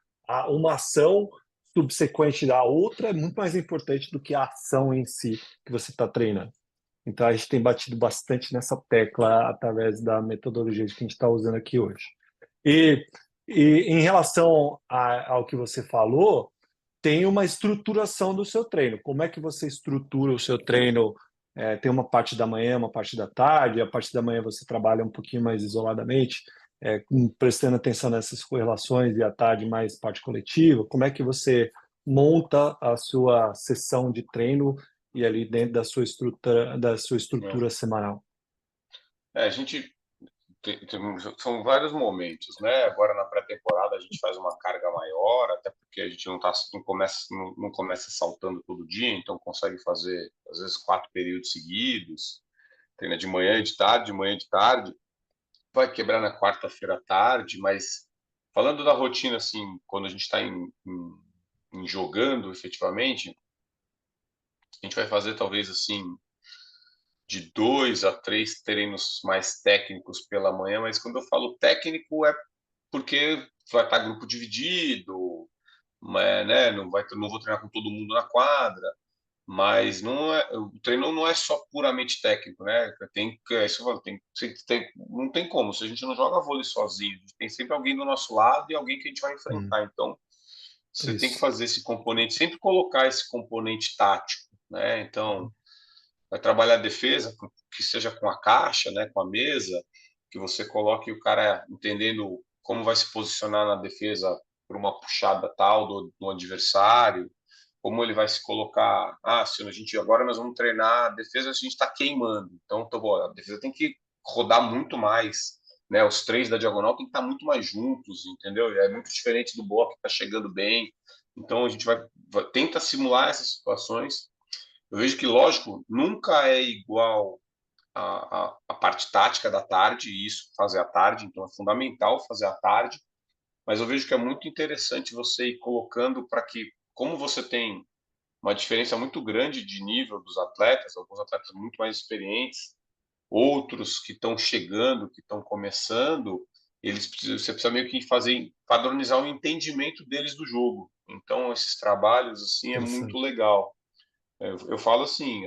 Uma ação subsequente da outra é muito mais importante do que a ação em si que você está treinando. Então, a gente tem batido bastante nessa tecla através da metodologia que a gente está usando aqui hoje. E, e em relação ao que você falou, tem uma estruturação do seu treino. Como é que você estrutura o seu treino? Tem uma parte da manhã, uma parte da tarde. A parte da manhã você trabalha um pouquinho mais isoladamente, prestando atenção nessas correlações, e à tarde mais parte coletiva. Como é que você monta a sua sessão de treino e ali dentro da sua estrutura semanal? A gente são vários momentos, né? Agora na pré-temporada a gente faz uma carga maior, até porque a gente não começa saltando todo dia, então consegue fazer às vezes 4 períodos seguidos, treina de manhã e de manhã e de tarde, vai quebrar na quarta-feira à tarde, mas falando da rotina assim, quando a gente está em jogando efetivamente, a gente vai fazer talvez assim de 2 a 3 treinos mais técnicos pela manhã, mas quando eu falo técnico é porque vai estar grupo dividido, né? Não vou treinar com todo mundo na quadra, mas o treino não é só puramente técnico, né? Isso eu falo, não tem como, se a gente não joga vôlei sozinho, a gente tem sempre alguém do nosso lado e alguém que a gente vai enfrentar, então você tem que Isso. fazer esse componente, sempre colocar esse componente tático, né? Então, vai trabalhar a defesa, que seja com a caixa, né, com a mesa, que você coloque o cara entendendo como vai se posicionar na defesa por uma puxada tal do adversário, como ele vai se colocar. Se a gente agora nós vamos treinar a defesa, a gente está queimando, então a defesa tem que rodar muito mais, né? Os 3 da diagonal tem que estar muito mais juntos, entendeu? É muito diferente do bloco que está chegando bem. Então a gente tenta simular essas situações. Eu vejo que, lógico, nunca é igual a parte tática da tarde, e isso fazer à tarde, então é fundamental fazer à tarde, mas eu vejo que é muito interessante você ir colocando para que, como você tem uma diferença muito grande de nível dos atletas, alguns atletas muito mais experientes, outros que estão chegando, que estão começando, você precisa meio que padronizar o entendimento deles do jogo. Então, esses trabalhos, assim, é muito Interessante. legal. Eu falo assim,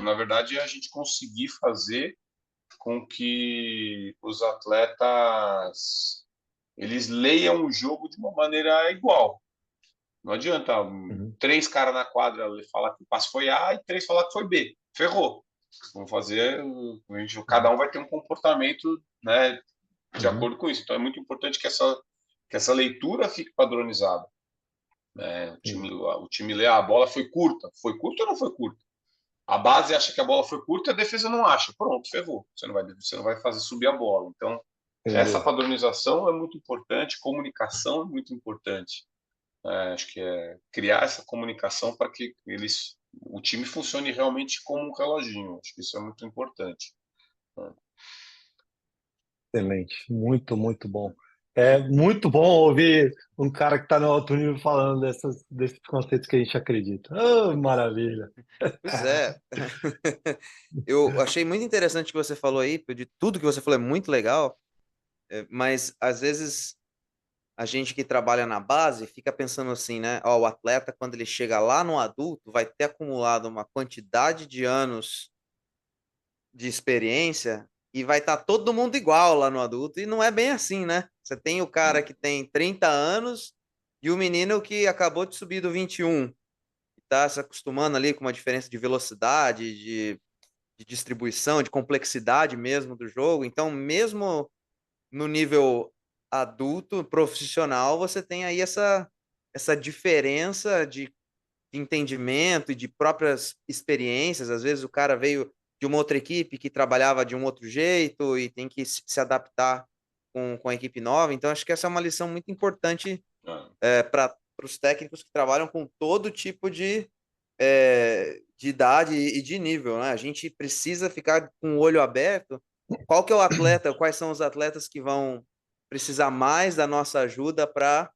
na verdade, é a gente conseguir fazer com que os atletas eles leiam o jogo de uma maneira igual. Não adianta Uhum. 3 caras na quadra falar que o passe foi A e 3 falar que foi B. Ferrou. Vamos fazer, cada um vai ter um comportamento, né, de Uhum. acordo com isso. Então é muito importante que essa leitura fique padronizada. Né? Sim. O time lê a bola foi curta. Foi curta ou não foi curta? A base acha que a bola foi curta e a defesa não acha. Pronto, ferrou. Você não vai fazer subir a bola. Então, essa Entendeu? padronização é muito importante, comunicação é muito importante. Acho que é criar essa comunicação para que o time funcione realmente como um reloginho. Acho que isso é muito importante. Né? Excelente, muito, muito bom. É muito bom ouvir um cara que está no alto nível falando desses conceitos que a gente acredita. Oh, maravilha! Pois é. Eu achei muito interessante o que você falou aí, de tudo que você falou é muito legal, mas às vezes a gente que trabalha na base fica pensando assim, né? Ó, o atleta, quando ele chega lá no adulto, vai ter acumulado uma quantidade de anos de experiência e vai estar todo mundo igual lá no adulto. E não é bem assim, né? Você tem o cara que tem 30 anos e o menino que acabou de subir do 21, que está se acostumando ali com uma diferença de velocidade, de distribuição, de complexidade mesmo do jogo. Então, mesmo no nível adulto, profissional, você tem aí essa diferença de entendimento e de próprias experiências. Às vezes o cara veio de uma outra equipe que trabalhava de um outro jeito e tem que se adaptar com a equipe nova. Então, acho que essa é uma lição muito importante para os técnicos que trabalham com todo tipo de idade e de nível, né? A gente precisa ficar com o olho aberto. Qual que é o atleta? Quais são os atletas que vão precisar mais da nossa ajuda para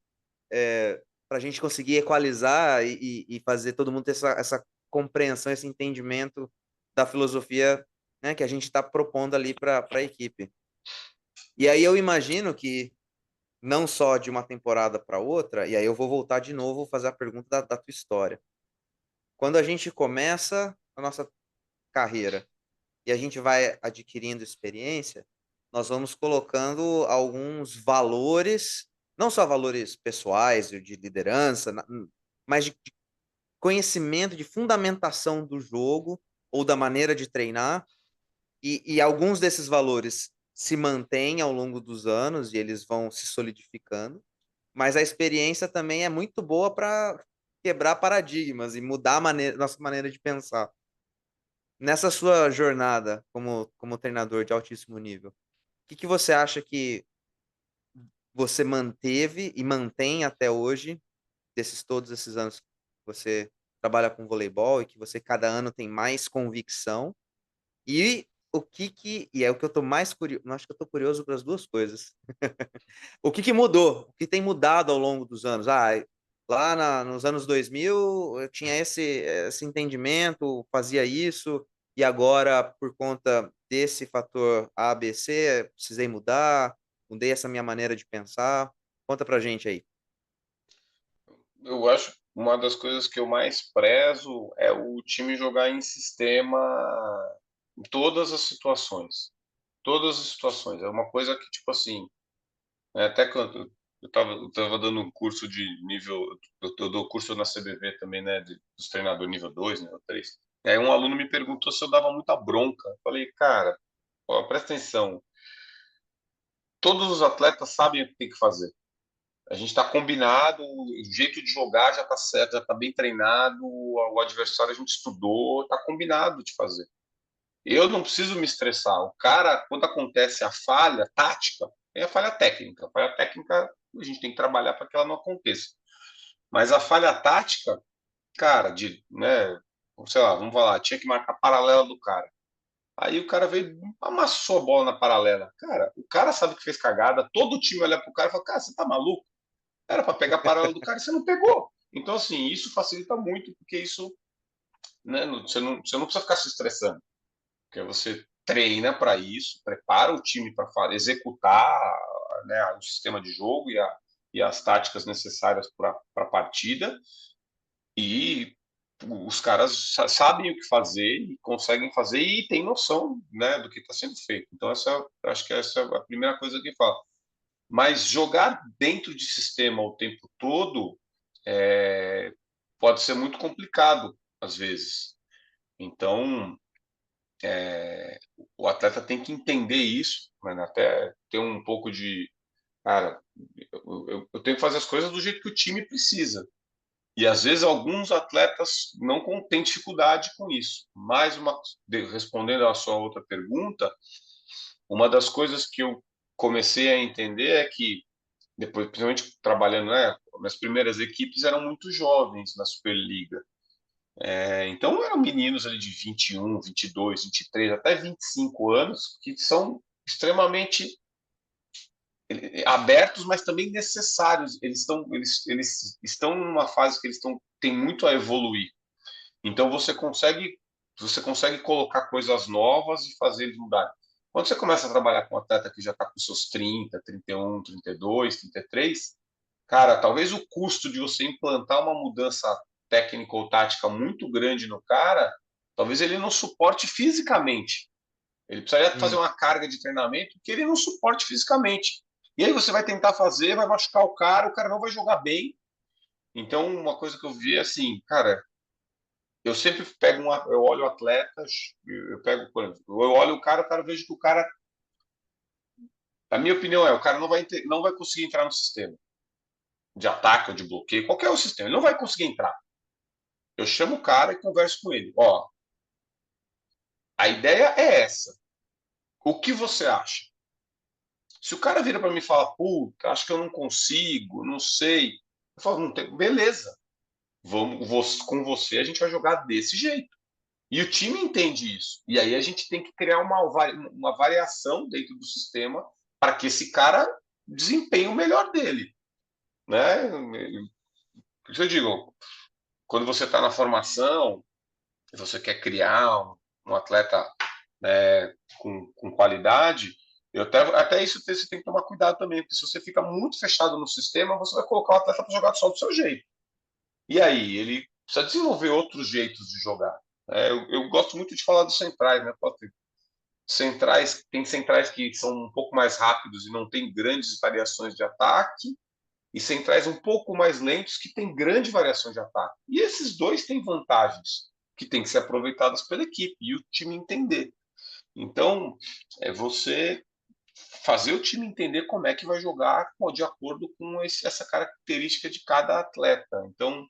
a gente conseguir equalizar e fazer todo mundo ter essa compreensão, esse entendimento da filosofia, né, que a gente está propondo ali para a equipe. E aí eu imagino que não só de uma temporada para outra, e aí eu vou voltar de novo fazer a pergunta da tua história. Quando a gente começa a nossa carreira e a gente vai adquirindo experiência, nós vamos colocando alguns valores, não só valores pessoais, de liderança, mas de conhecimento, de fundamentação do jogo ou da maneira de treinar, e alguns desses valores se mantêm ao longo dos anos e eles vão se solidificando, mas a experiência também é muito boa para quebrar paradigmas e mudar nossa maneira de pensar. Nessa sua jornada como treinador de altíssimo nível, o que você acha que você manteve e mantém até hoje, todos esses anos que você trabalha com voleibol e que você cada ano tem mais convicção? E e é o que eu tô mais curioso, acho que eu tô curioso para as duas coisas. O que mudou? O que tem mudado ao longo dos anos? Lá nos anos 2000 eu tinha esse entendimento, fazia isso, e agora, por conta desse fator ABC, precisei mudar, mudei essa minha maneira de pensar. Conta pra gente aí. Eu acho que uma das coisas que eu mais prezo é o time jogar em sistema em todas as situações. Todas as situações. É uma coisa que, tipo assim, até quando eu tava dando um curso de nível, eu dou curso na CBV também, né, dos treinadores nível 2, nível 3. E aí um aluno me perguntou se eu dava muita bronca. Eu falei, cara, ó, presta atenção, todos os atletas sabem o que tem que fazer. A gente está combinado, o jeito de jogar já está certo, já está bem treinado, o adversário a gente estudou, está combinado de fazer. Eu não preciso me estressar. O cara, quando acontece a falha tática, tem a falha técnica. A falha técnica a gente tem que trabalhar para que ela não aconteça. Mas a falha tática, cara, né, sei lá, vamos falar, tinha que marcar a paralela do cara. Aí o cara veio, amassou a bola na paralela. Cara, o cara sabe que fez cagada, todo o time olha pro cara e fala, cara, você tá maluco? Era para pegar a paralela do cara e você não pegou. Então, assim, isso facilita muito, porque isso, né, você não precisa ficar se estressando. Porque você treina para isso, prepara o time para executar, né, o sistema de jogo e as táticas necessárias para a partida, e os caras sabem o que fazer e conseguem fazer e têm noção, né, do que está sendo feito. Então, acho que essa é a primeira coisa que falo. Mas jogar dentro de sistema o tempo todo pode ser muito complicado, às vezes. Então, o atleta tem que entender isso, né? Até ter um pouco de. Cara, eu tenho que fazer as coisas do jeito que o time precisa. E às vezes alguns atletas não têm dificuldade com isso. Respondendo à sua outra pergunta, uma das coisas que eu comecei a entender é que depois, principalmente trabalhando, né, minhas primeiras equipes eram muito jovens na Superliga. Então eram meninos ali de 21, 22, 23, até 25 anos, que são extremamente abertos, mas também necessários. Eles estão numa fase que têm muito a evoluir. Então você consegue colocar coisas novas e fazer eles mudar. Quando você começa a trabalhar com um atleta que já está com seus 30, 31, 32, 33, cara, talvez o custo de você implantar uma mudança técnica ou tática muito grande no cara, talvez ele não suporte fisicamente. Ele precisaria fazer uma carga de treinamento que ele não suporte fisicamente. E aí você vai tentar fazer, vai machucar o cara não vai jogar bem. Então, uma coisa que eu vi é assim, cara, eu sempre eu olho atletas, eu pego, por exemplo, eu olho o cara vejo que o cara, a minha opinião o cara não vai conseguir entrar no sistema de ataque ou de bloqueio, qualquer sistema, ele não vai conseguir entrar. Eu chamo o cara e converso com ele. Ó, a ideia é essa. O que você acha? Se o cara vira para mim e fala, puta, acho que eu não consigo, não sei. Eu falo, não tem, beleza, com você a gente vai jogar desse jeito. E o time entende isso. E aí a gente tem que criar uma variação dentro do sistema para que esse cara desempenhe o melhor dele. Né? Por isso eu digo, quando você está na formação, você quer criar um atleta, né, com qualidade, até isso você tem que tomar cuidado também, porque se você fica muito fechado no sistema, você vai colocar o atleta para jogar só do seu jeito. E aí, ele precisa desenvolver outros jeitos de jogar. Eu gosto muito de falar dos centrais, né? Tem centrais que são um pouco mais rápidos e não tem grandes variações de ataque, e centrais um pouco mais lentos que têm grande variação de ataque. E esses dois têm vantagens que têm que ser aproveitadas pela equipe e o time entender. Então, é você fazer o time entender como é que vai jogar de acordo com essa característica de cada atleta. Então,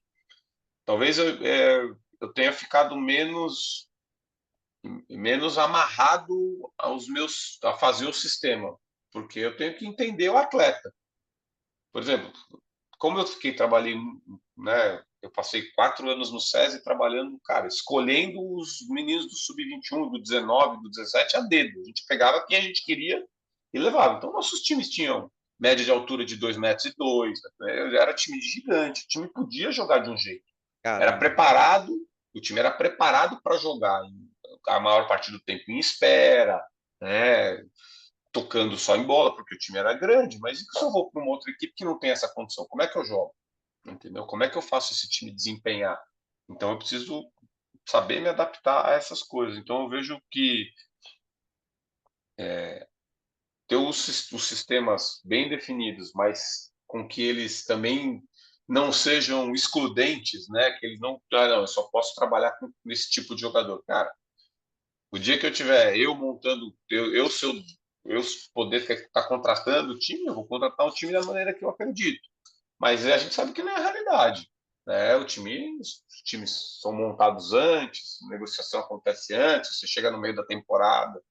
talvez eu tenha ficado menos amarrado a fazer o sistema, porque eu tenho que entender o atleta. Por exemplo, como trabalhei, né? Eu passei 4 anos no SESI trabalhando, cara, escolhendo os meninos do sub-21, do 19, do 17 a dedo. A gente pegava quem a gente queria e levava. Então, nossos times tinham média de altura de 2,2 m, né? Era time gigante, o time podia jogar de um jeito. Era Caramba. preparado, o time era preparado para jogar a maior parte do tempo em espera, né? Tocando só em bola, porque o time era grande, mas e se eu vou para uma outra equipe que não tem essa condição? Como é que eu jogo? Entendeu? Como é que eu faço esse time desempenhar? Então eu preciso saber me adaptar a essas coisas. Então eu vejo que ter os sistemas bem definidos, mas com que eles também não sejam excludentes, né? Que eles não, não, eu só posso trabalhar com esse tipo de jogador. Cara, o dia que eu tiver eu montando, se eu poder estar contratando o time, eu vou contratar o time da maneira que eu acredito. Mas a gente sabe que não é a realidade. Né? Os times são montados antes, a negociação acontece antes, você chega no meio da temporada.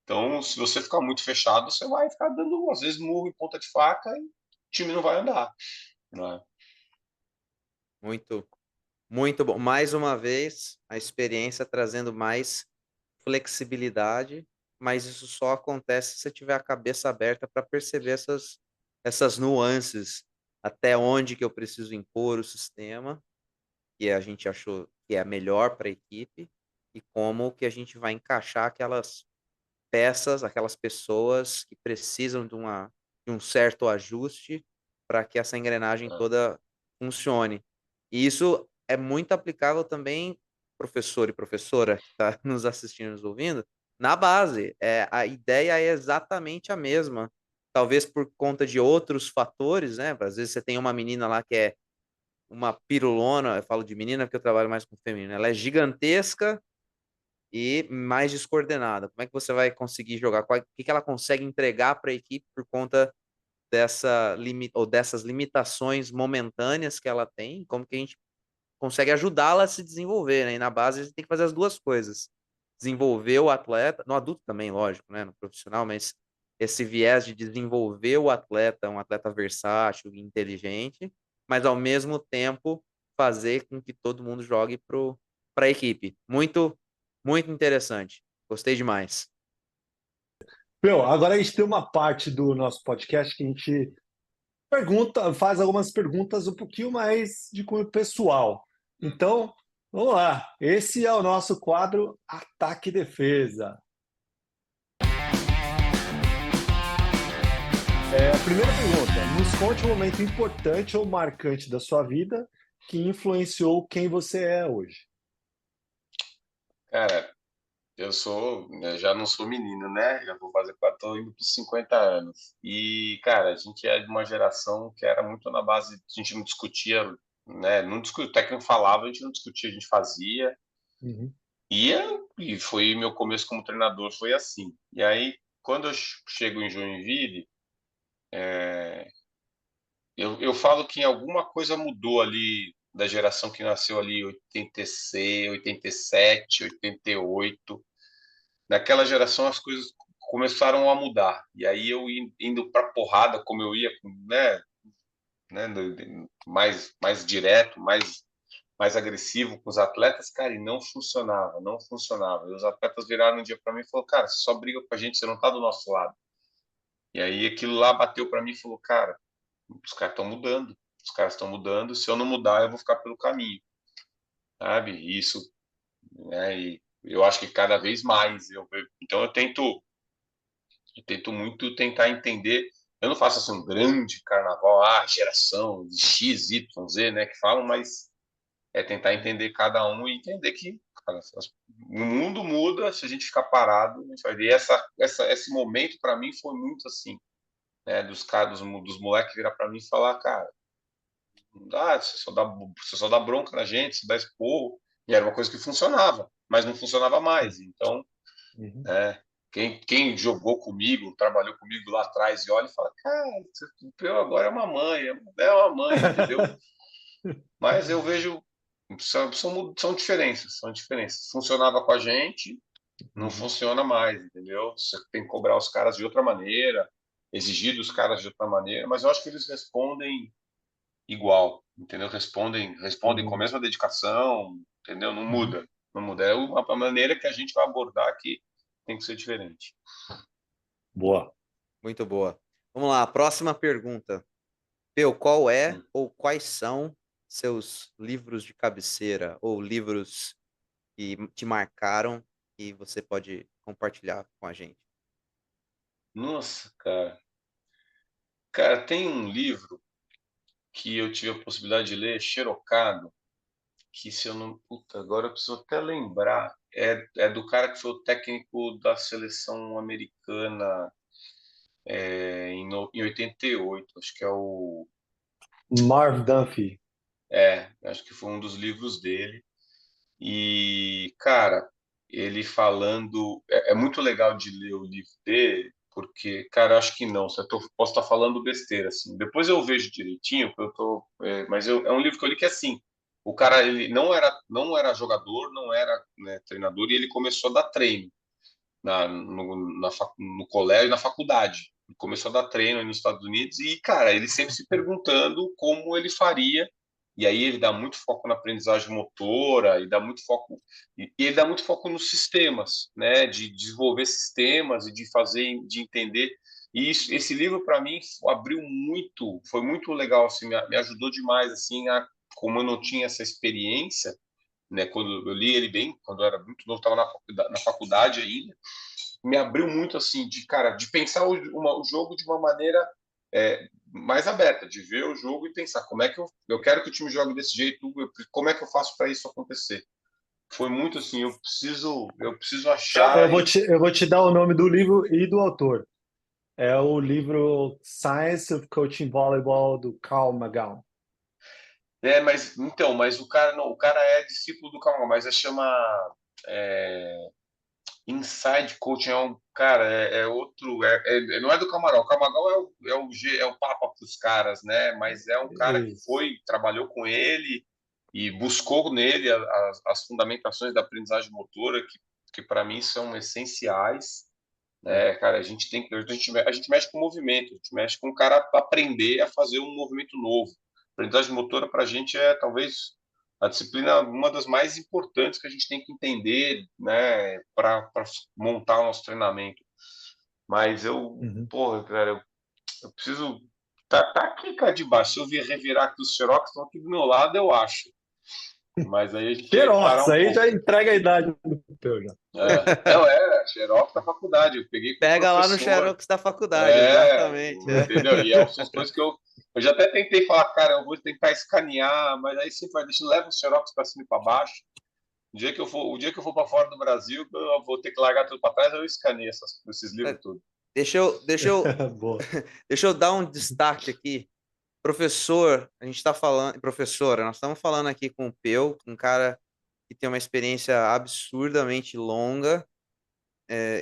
Então, se você ficar muito fechado, você vai ficar dando, às vezes, murro em ponta de faca e o time não vai andar. Né? Muito, muito bom. Mais uma vez, a experiência trazendo mais flexibilidade, mas isso só acontece se você tiver a cabeça aberta para perceber essas nuances, até onde que eu preciso impor o sistema, que a gente achou que é melhor para a equipe, e como que a gente vai encaixar aquelas peças, aquelas pessoas que precisam de um certo ajuste para que essa engrenagem toda funcione. E isso é muito aplicável também, professor e professora que está nos assistindo, nos ouvindo, na base. A ideia é exatamente a mesma. Talvez por conta de outros fatores, né? Às vezes você tem uma menina lá que é uma pirulona, eu falo de menina porque eu trabalho mais com feminino, ela é gigantesca e mais descoordenada. Como é que você vai conseguir jogar? O que ela consegue entregar para a equipe por conta ou dessas limitações momentâneas que ela tem? Como que a gente consegue ajudá-la a se desenvolver, né? E na base a gente tem que fazer as duas coisas. Desenvolver o atleta, no adulto também, lógico, né? No profissional, mas esse viés de desenvolver o atleta, um atleta versátil e inteligente, mas ao mesmo tempo fazer com que todo mundo jogue para a equipe. Muito, muito interessante. Gostei demais. Meu, agora a gente tem uma parte do nosso podcast que a gente faz algumas perguntas um pouquinho mais de cunho pessoal. Então, vamos lá. Esse é o nosso quadro Ataque e Defesa. A primeira pergunta: nos conte um momento importante ou marcante da sua vida que influenciou quem você é hoje. Cara, eu já não sou menino, né? Já vou fazer 4, indo para os 50 anos. E, cara, a gente é de uma geração que era muito na base, a gente não discutia, né? Não discutia, o técnico falava, a gente não discutia, a gente fazia. Uhum. E foi meu começo como treinador, foi assim. E aí, quando eu chego em Joinville, eu falo que alguma coisa mudou ali da geração que nasceu ali em 86, 87, 88. Naquela geração as coisas começaram a mudar. E aí eu indo para porrada, como eu ia, né, né, mais direto, mais agressivo com os atletas, cara, e não funcionava, não funcionava. E os atletas viraram um dia para mim e falaram, cara, você só briga com a gente, você não tá do nosso lado. E aí aquilo lá bateu para mim e falou, cara, os caras estão mudando, os caras estão mudando, se eu não mudar, eu vou ficar pelo caminho, sabe? E isso, né, e eu acho que cada vez mais, então eu tento muito tentar entender. Eu não faço assim um grande carnaval, geração X, Y, Z, né, que falam, mas é tentar entender cada um e entender que, cara, o mundo muda se a gente ficar parado. A gente vai ver. Esse momento, para mim, foi muito assim, né, dos caras, dos moleques virar para mim e falar, cara, não dá, você só dá bronca na gente, você dá esporro. E era uma coisa que funcionava, mas não funcionava mais. Então, Uhum. quem jogou comigo, trabalhou comigo lá atrás e olha e fala, cara, eu agora é uma mãe, entendeu? Mas eu vejo, são diferenças, são diferenças. Funcionava com a gente, não Uhum. funciona mais, entendeu? Você tem que cobrar os caras de outra maneira, exigir dos caras de outra maneira, mas eu acho que eles respondem igual, entendeu? Respondem com a Uhum. mesma dedicação, entendeu? Não Uhum. muda, não muda. É a maneira que a gente vai abordar que tem que ser diferente. Boa. Muito boa. Vamos lá, próxima pergunta. Peu, qual é Hum. ou quais são seus livros de cabeceira ou livros que te marcaram e você pode compartilhar com a gente? Nossa, cara. Cara, tem um livro que eu tive a possibilidade de ler, Xerocado, que se eu não. Puta, agora eu preciso até lembrar. É do cara que foi o técnico da seleção americana em 88. Acho que é o. Marv Dunphy. Acho que foi um dos livros dele. E, cara, ele falando. É muito legal de ler o livro dele, porque, cara, acho que não. Posso estar falando besteira, assim. Depois eu vejo direitinho, porque eu tô. Mas é um livro que eu li que é assim. O cara, ele não era jogador, não era, né, treinador, e ele começou a dar treino no colégio, na faculdade. Ele começou a dar treino aí nos Estados Unidos e, cara, ele sempre se perguntando como ele faria. E aí ele dá muito foco na aprendizagem motora e dá muito foco e ele dá muito foco nos sistemas, né? De desenvolver sistemas e de fazer, de entender. E esse livro para mim abriu muito, foi muito legal, assim, me ajudou demais, assim, como eu não tinha essa experiência, né? Quando eu li ele bem, quando eu era muito novo, estava na faculdade ainda, me abriu muito assim de pensar o jogo de uma maneira mais aberta, de ver o jogo e pensar como é que eu quero que o time jogue desse jeito, como é que eu faço para isso acontecer. Foi muito assim, eu preciso achar e Eu vou te dar o nome do livro e do autor. É o livro Science of Coaching Volleyball, do Carl McGowan. mas o cara não, o cara é discípulo do Camargo, mas chama é, Inside Coaching, é um cara, é outro, não é do Camarão. O Camarão é o papa para os caras, né? Mas é um cara que Isso. trabalhou com ele e buscou nele as fundamentações da aprendizagem motora, que para mim são essenciais, né? Cara, a gente mexe com movimento, a gente mexe com o cara aprender a fazer um movimento novo. Aprendizagem motora para a gente é talvez a disciplina uma das mais importantes que a gente tem que entender, né, para montar o nosso treinamento. Mas Uhum. porra, cara, eu preciso. Tá aqui, cara, de baixo. Se eu vir revirar aqui os xerox, estão aqui do meu lado, eu acho. Mas aí a gente tinha que parar Xerox, um aí pouco. já entrega a idade do teu já. Não, xerox da faculdade. Eu peguei com o Pega lá no professor. Xerox da faculdade, exatamente. Entendeu? E são as coisas que eu já até tentei falar, cara, eu vou tentar escanear, mas aí sempre vai deixando, leva o xerox para cima e para baixo. O dia que eu for para fora do Brasil, eu vou ter que largar tudo para trás, eu escaneio esses livros todos. Deixa eu, deixa eu, Boa. deixa eu dar um destaque aqui. Professor, a gente está falando, professora, nós estamos falando aqui com o Peu, um cara que tem uma experiência absurdamente longa,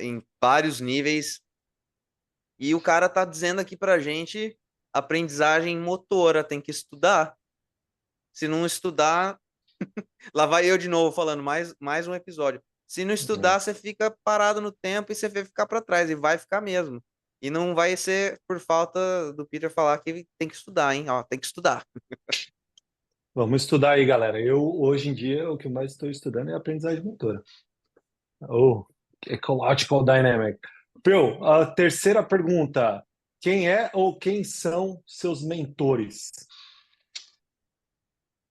em vários níveis, e o cara tá dizendo aqui pra gente aprendizagem motora, tem que estudar. Se não estudar, lá vai eu de novo falando mais um episódio. Se não estudar, você fica parado no tempo e você vai ficar para trás, e vai ficar mesmo. E não vai ser por falta do Peter falar que tem que estudar, hein? Ó, tem que estudar. Vamos estudar aí, galera. Eu, hoje em dia, o que eu mais estou estudando é aprendizagem motora. Ou Ecological Dynamic. Phil, a terceira pergunta. Quem é ou quem são seus mentores?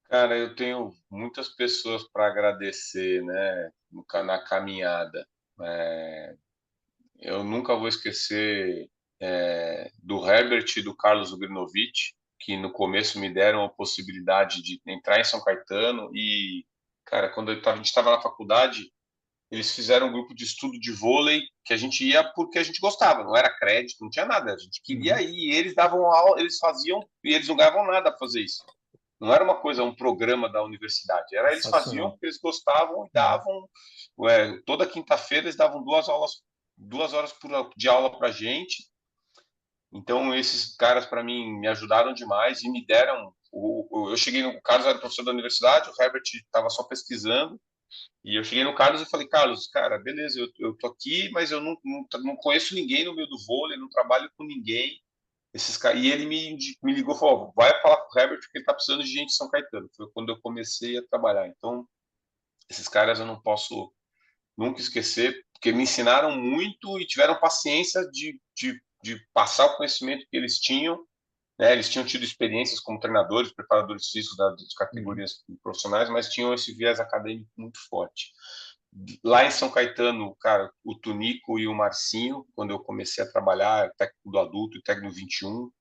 Cara, eu tenho muitas pessoas para agradecer, né, na caminhada. É, eu nunca vou esquecer do Herbert e do Carlos Ugrinovich, que no começo me deram a possibilidade de entrar em São Caetano e, cara, quando a gente estava na faculdade, eles fizeram um grupo de estudo de vôlei que a gente ia porque a gente gostava, não era crédito, não tinha nada, a gente queria ir, e eles davam aula, eles faziam e eles não ganhavam nada a fazer isso. Não era uma coisa, um programa da universidade, era eles faziam Sensacional. porque eles gostavam e davam, toda quinta-feira eles davam 2 aulas, 2 horas de aula para gente. Então esses caras para mim me ajudaram demais e me deram eu cheguei no Carlos era professor da universidade, o Herbert estava só pesquisando e eu cheguei no Carlos e falei, Carlos, cara, beleza, eu tô aqui, mas eu não conheço ninguém no meio do vôlei, não trabalho com ninguém. E ele me ligou e falou, vai falar com o Herbert porque ele tá precisando de gente em São Caetano. Foi quando eu comecei a trabalhar. Então, esses caras eu não posso nunca esquecer, porque me ensinaram muito e tiveram paciência de passar o conhecimento que eles tinham, né? Eles tinham tido experiências como treinadores, preparadores físicos das Uhum. categorias profissionais, mas tinham esse viés acadêmico muito forte. Lá em São Caetano, cara, o Tunico e o Marcinho, quando eu comecei a trabalhar, técnico do adulto e técnico do 21,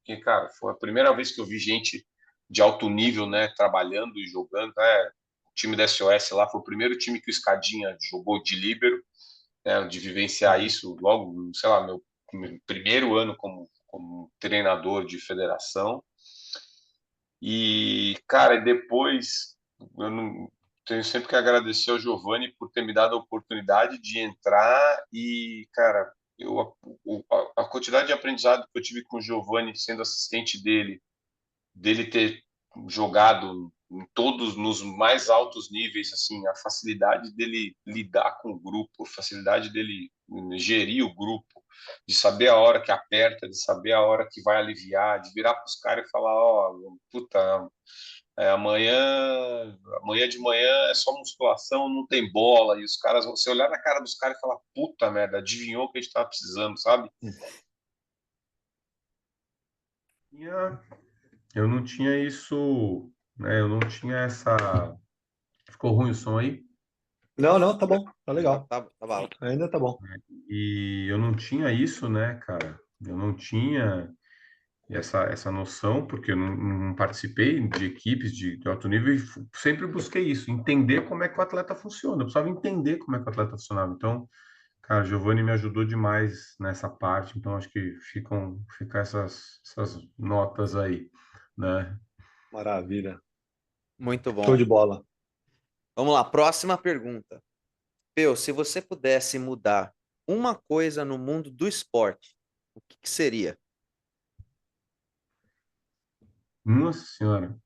que, cara, foi a primeira vez que eu vi gente de alto nível, né, trabalhando e jogando. O time da SOS lá foi o primeiro time que o Escadinha jogou de líbero, né, de vivenciar Uhum. isso logo, sei lá, meu primeiro ano como treinador de federação. E, cara, depois eu não, tenho sempre que agradecer ao Giovanni por ter me dado a oportunidade de entrar e, cara, a quantidade de aprendizado que eu tive com o Giovanni sendo assistente dele ter jogado em todos nos mais altos níveis, assim, a facilidade dele lidar com o grupo, a facilidade dele gerir o grupo, de saber a hora que aperta, de saber a hora que vai aliviar, de virar para os caras e falar, ó, oh, puta, amanhã de manhã é só musculação, não tem bola, e os caras, você olhar na cara dos caras e falar, puta merda, adivinhou o que a gente estava precisando, sabe? Eu não tinha isso, né? Eu não tinha essa. Ficou ruim o som aí? Não, não, tá bom, tá Tá, legal. tá, tá bom. Ainda tá bom. E eu não tinha isso, né, cara? Eu não tinha essa noção, porque eu não participei de equipes de alto nível e sempre busquei isso, entender como é que o atleta funciona. Eu precisava entender como é que o atleta funcionava. Então, cara, Giovanni me ajudou demais nessa parte, então acho que fica essas notas aí, né? Maravilha. Muito Show bom. de bola. Vamos lá, próxima pergunta. Peu, se você pudesse mudar uma coisa no mundo do esporte, o que que seria? Nossa Senhora.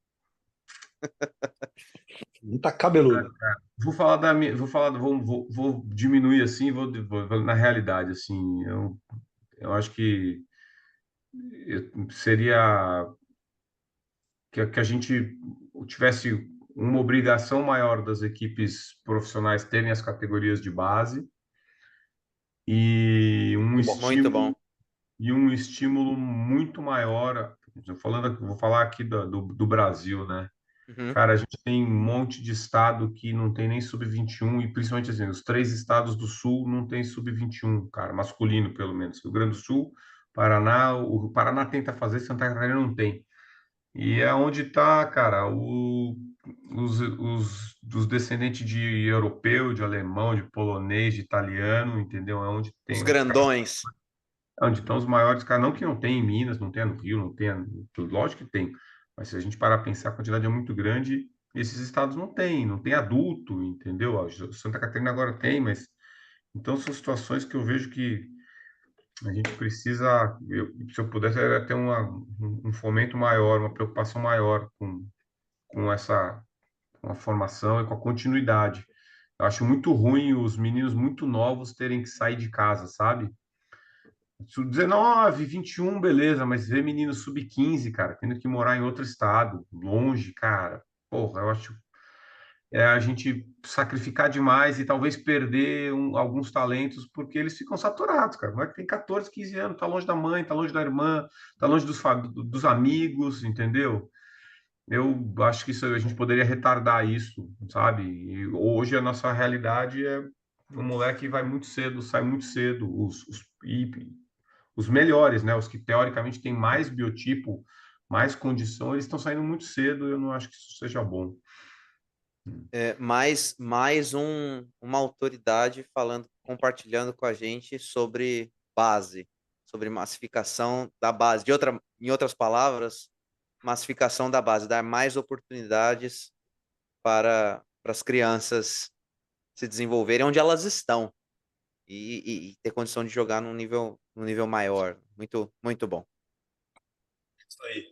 Não tá cabeludo. Vou falar da minha, vou falar, vou diminuir assim, na realidade assim, eu acho que seria que a gente tivesse uma obrigação maior das equipes profissionais terem as categorias de base e um Muito bom. Muito bom. estímulo muito maior. Vou falar aqui do Brasil, né? Uhum. Cara, a gente tem um monte de estado que não tem nem sub-21 e principalmente assim, os 3 estados do sul não tem sub-21, cara, masculino pelo menos. Rio Grande do Sul, Paraná, o Paraná tenta fazer, Santa Catarina não tem. E é onde está, cara, dos descendentes de europeu, de alemão, de polonês, de italiano, entendeu? É onde Os tem os caras, grandões. é onde estão os maiores caras, não que não tem em Minas, não tenha no Rio, não tenha, lógico que tem, mas se a gente parar a pensar, a quantidade é muito grande, esses estados não tem adulto, entendeu? Santa Catarina agora tem, mas então são situações que eu vejo que a gente precisa, se eu pudesse, era ter um fomento maior, uma preocupação maior com com a formação e com a continuidade. Eu acho muito ruim os meninos muito novos terem que sair de casa, sabe? Sub-19, 21, beleza, mas ver menino sub-15, cara, tendo que morar em outro estado, longe, cara, porra, eu acho a gente sacrificar demais e talvez perder alguns talentos porque eles ficam saturados, cara. O moleque tem 14, 15 anos, tá longe da mãe, tá longe da irmã, tá longe dos amigos, entendeu? Eu acho que isso a gente poderia retardar isso, sabe? E hoje a nossa realidade é o moleque vai muito cedo, sai muito cedo, os melhores, né? Os que teoricamente têm mais biotipo, mais condição, eles estão saindo muito cedo. Eu não acho que isso seja bom. Uma autoridade falando, compartilhando com a gente sobre base, sobre massificação da base. Em outras palavras, massificação da base, dar mais oportunidades para as crianças se desenvolverem onde elas estão e ter condição de jogar num nível maior. Muito, muito bom. Isso aí.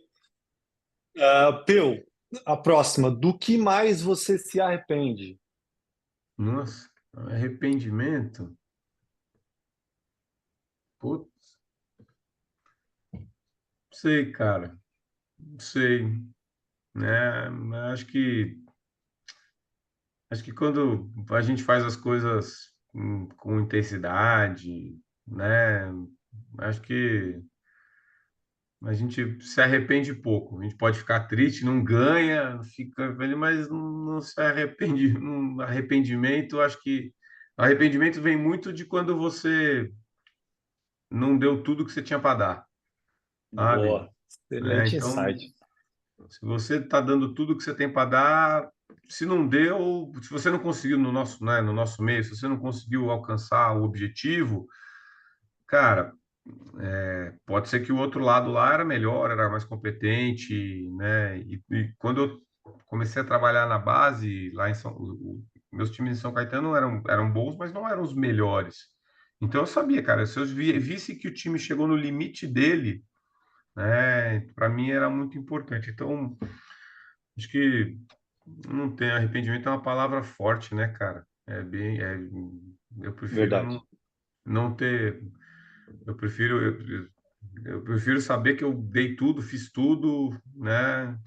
Peu, a próxima. Do que mais você se arrepende? Nossa, arrependimento. Putz, sei, cara. Sei, né? Acho que quando a gente faz as coisas com intensidade, né? Acho que a gente se arrepende pouco. A gente pode ficar triste, não ganha, fica, mas não se arrepende. Arrependimento, acho que arrependimento vem muito de quando você não deu tudo que você tinha para dar, sabe? Boa. Né? Excelente Então, insight. se você está dando tudo que você tem para dar, se não deu, se você não conseguiu no nosso, né, no nosso meio, se você não conseguiu alcançar o objetivo, cara, pode ser que o outro lado lá era melhor, era mais competente, né? E quando eu comecei a trabalhar na base, lá em meus times em São Caetano eram bons, mas não eram os melhores. Então eu sabia, cara, se eu visse que o time chegou no limite dele, né, para mim era muito importante. Então, acho que não tem arrependimento, é uma palavra forte, né, cara? Eu prefiro Verdade. não ter, eu prefiro, eu prefiro saber que eu dei tudo, fiz tudo, né,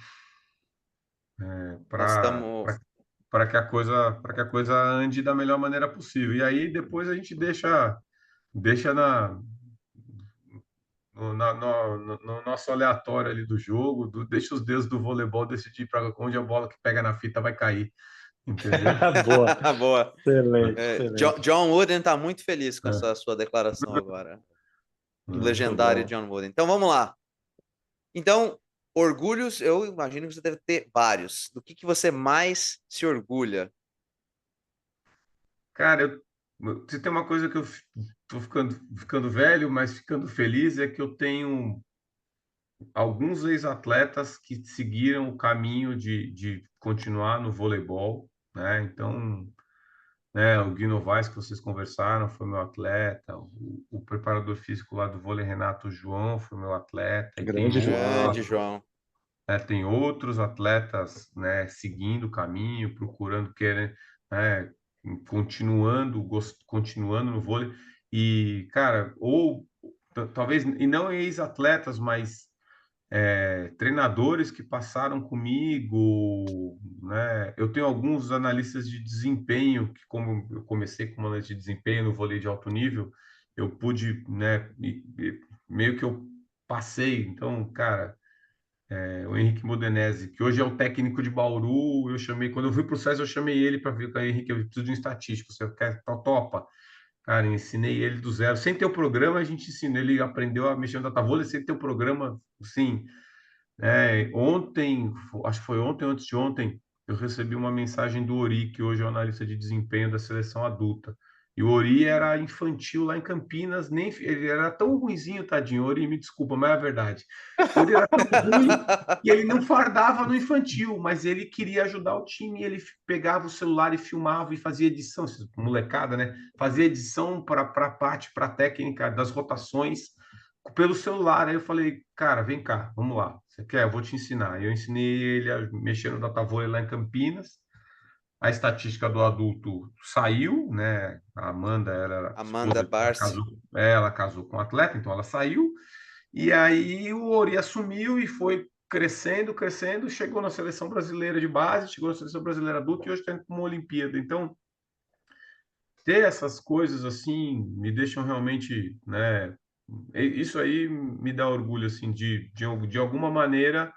Nós para estamos. para que a coisa ande da melhor maneira possível. E aí depois a gente deixa no nosso aleatório ali do jogo, deixa os deuses do voleibol decidir para onde a bola que pega na fita vai cair, entendeu? Boa. Boa. Excelente, excelente. John Wooden está muito feliz com É, essa sua declaração agora. O muito legendário bom. John Wooden. Então vamos lá. Então, orgulhos, eu imagino que você deve ter vários. Do que você mais se orgulha? Cara, se tem uma coisa que eu tô ficando velho, mas ficando feliz, é que eu tenho alguns ex-atletas que seguiram o caminho de continuar no voleibol, né? Então, né, o Gui Novaes, que vocês conversaram, foi meu atleta, o preparador físico lá do vôlei, Renato João, foi meu atleta, e Grande João. Grande João. tem outros atletas, né, seguindo o caminho, procurando, querer, né, continuando no vôlei. E, cara, ou talvez, e não ex-atletas, mas treinadores que passaram comigo, né? Eu tenho alguns analistas de desempenho, que como eu comecei como analista de desempenho no vôlei de alto nível, eu pude, né, meio que eu passei. Então, cara, o Henrique Modenese, que hoje é o técnico de Bauru, quando eu fui para o SES, eu chamei ele para ver com o Henrique, eu preciso de um estatístico, você quer, topa? Cara, eu ensinei ele do zero, sem ter o programa, a gente ensinou, ele aprendeu a mexer no datavôlei sem ter o programa, sim. Ontem, acho que foi ontem ou antes de ontem, eu recebi uma mensagem do Ori, que hoje é o analista de desempenho da seleção adulta. E o Ori era infantil lá em Campinas, nem ele era tão ruinzinho, tadinho. Ori, me desculpa, mas é a verdade. O Ori era tão ruim e ele não fardava no infantil, mas ele queria ajudar o time. Ele pegava o celular e filmava e fazia edição, molecada, né? Fazia edição para a parte, para a técnica das rotações pelo celular. Aí eu falei, cara, vem cá, vamos lá. Você quer? Eu vou te ensinar. Eu ensinei ele a mexer no Datavolley lá em Campinas. A estatística do adulto saiu, né? A Amanda era a Amanda esposa, Barci. ela casou com o atleta, então ela saiu. E aí o Ori assumiu e foi crescendo, crescendo, chegou na seleção brasileira de base, chegou na seleção brasileira adulta e hoje está indo para uma Olimpíada. Então, ter essas coisas assim me deixam realmente, né? Isso aí me dá orgulho, assim, de alguma maneira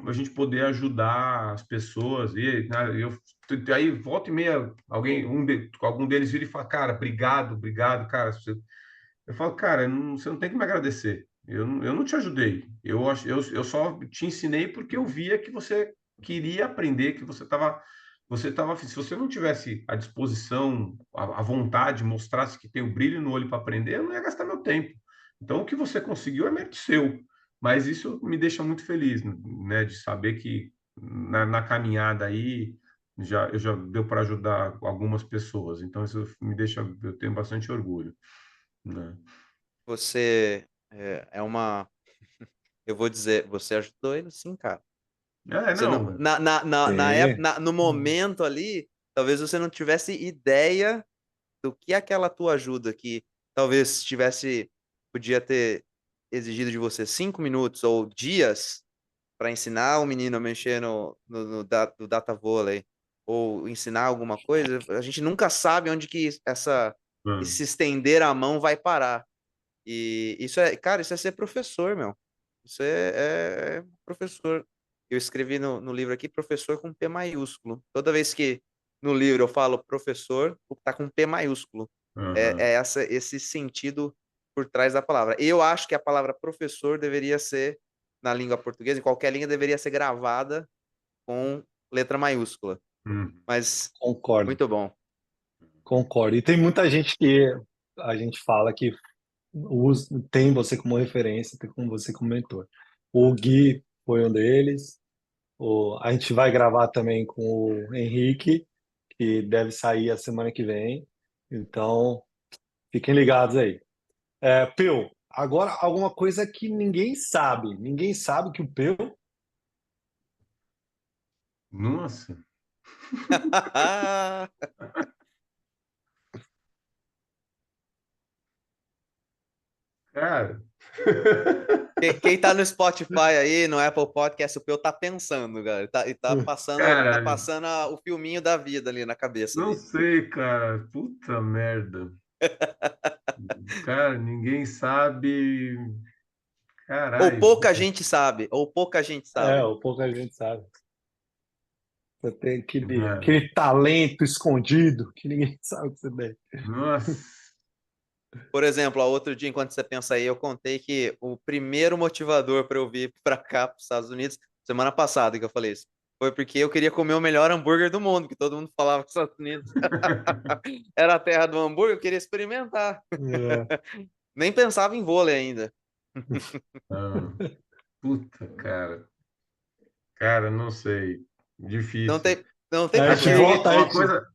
a gente poder ajudar as pessoas. E né, aí, volta e meia, algum deles vira e fala, cara, obrigado, obrigado, cara. Eu falo, cara, você não tem que me agradecer. Eu não te ajudei. Eu só te ensinei porque eu via que você queria aprender, que se você não tivesse a disposição, a vontade, mostrasse que tem o brilho no olho para aprender, eu não ia gastar meu tempo. Então, o que você conseguiu é mérito seu. Mas isso me deixa muito feliz, né, de saber que na caminhada aí já deu para ajudar algumas pessoas. Então, isso eu tenho bastante orgulho, né? Você é uma. Eu vou dizer, você ajudou ele sim, cara. Você não, Não. na época, Sim. no momento ali, talvez você não tivesse ideia do que aquela tua ajuda que talvez podia ter exigido de você 5 minutos ou dias para ensinar o menino a mexer no data vôlei ou ensinar alguma coisa, a gente nunca sabe onde que esse estender a mão vai parar. E isso cara, isso é ser professor, meu. Isso é professor. Eu escrevi no livro aqui, professor com P maiúsculo. Toda vez que no livro eu falo professor, tá com P maiúsculo. Uhum. Esse sentido por trás da palavra. Eu acho que a palavra professor deveria ser, na língua portuguesa, em qualquer língua, deveria ser gravada com letra maiúscula. Uhum. Mas, Concordo, muito bom. concordo. E tem muita gente que a gente fala que tem você como referência, tem como você como mentor. O Gui foi um deles. A gente vai gravar também com o Henrique, que deve sair a semana que vem. Então, fiquem ligados aí. Peu, agora alguma coisa que ninguém sabe. Ninguém sabe que o Peu. Nossa, cara. Quem tá no Spotify aí, no Apple Podcast, o Peu tá pensando, cara. E tá Cara, passando o filminho da vida ali na cabeça não dele. sei, cara. Puta merda. Cara, ninguém sabe. Ou Caralho. pouca gente sabe, ou pouca gente sabe. Ou pouca gente sabe. Você tem Cara, aquele talento escondido que ninguém sabe que você tem. nossa. Por exemplo, outro dia, enquanto você pensa aí, eu contei que o primeiro motivador para eu vir para cá, para os Estados Unidos, semana passada que eu falei isso, foi porque eu queria comer o melhor hambúrguer do mundo, que todo mundo falava que os Estados Unidos era a terra do hambúrguer, eu queria experimentar. É. Nem pensava em vôlei ainda. Ah, puta, cara. Cara, não sei. Não Difícil. tem, não tem A Acho que gente problema. volta aí.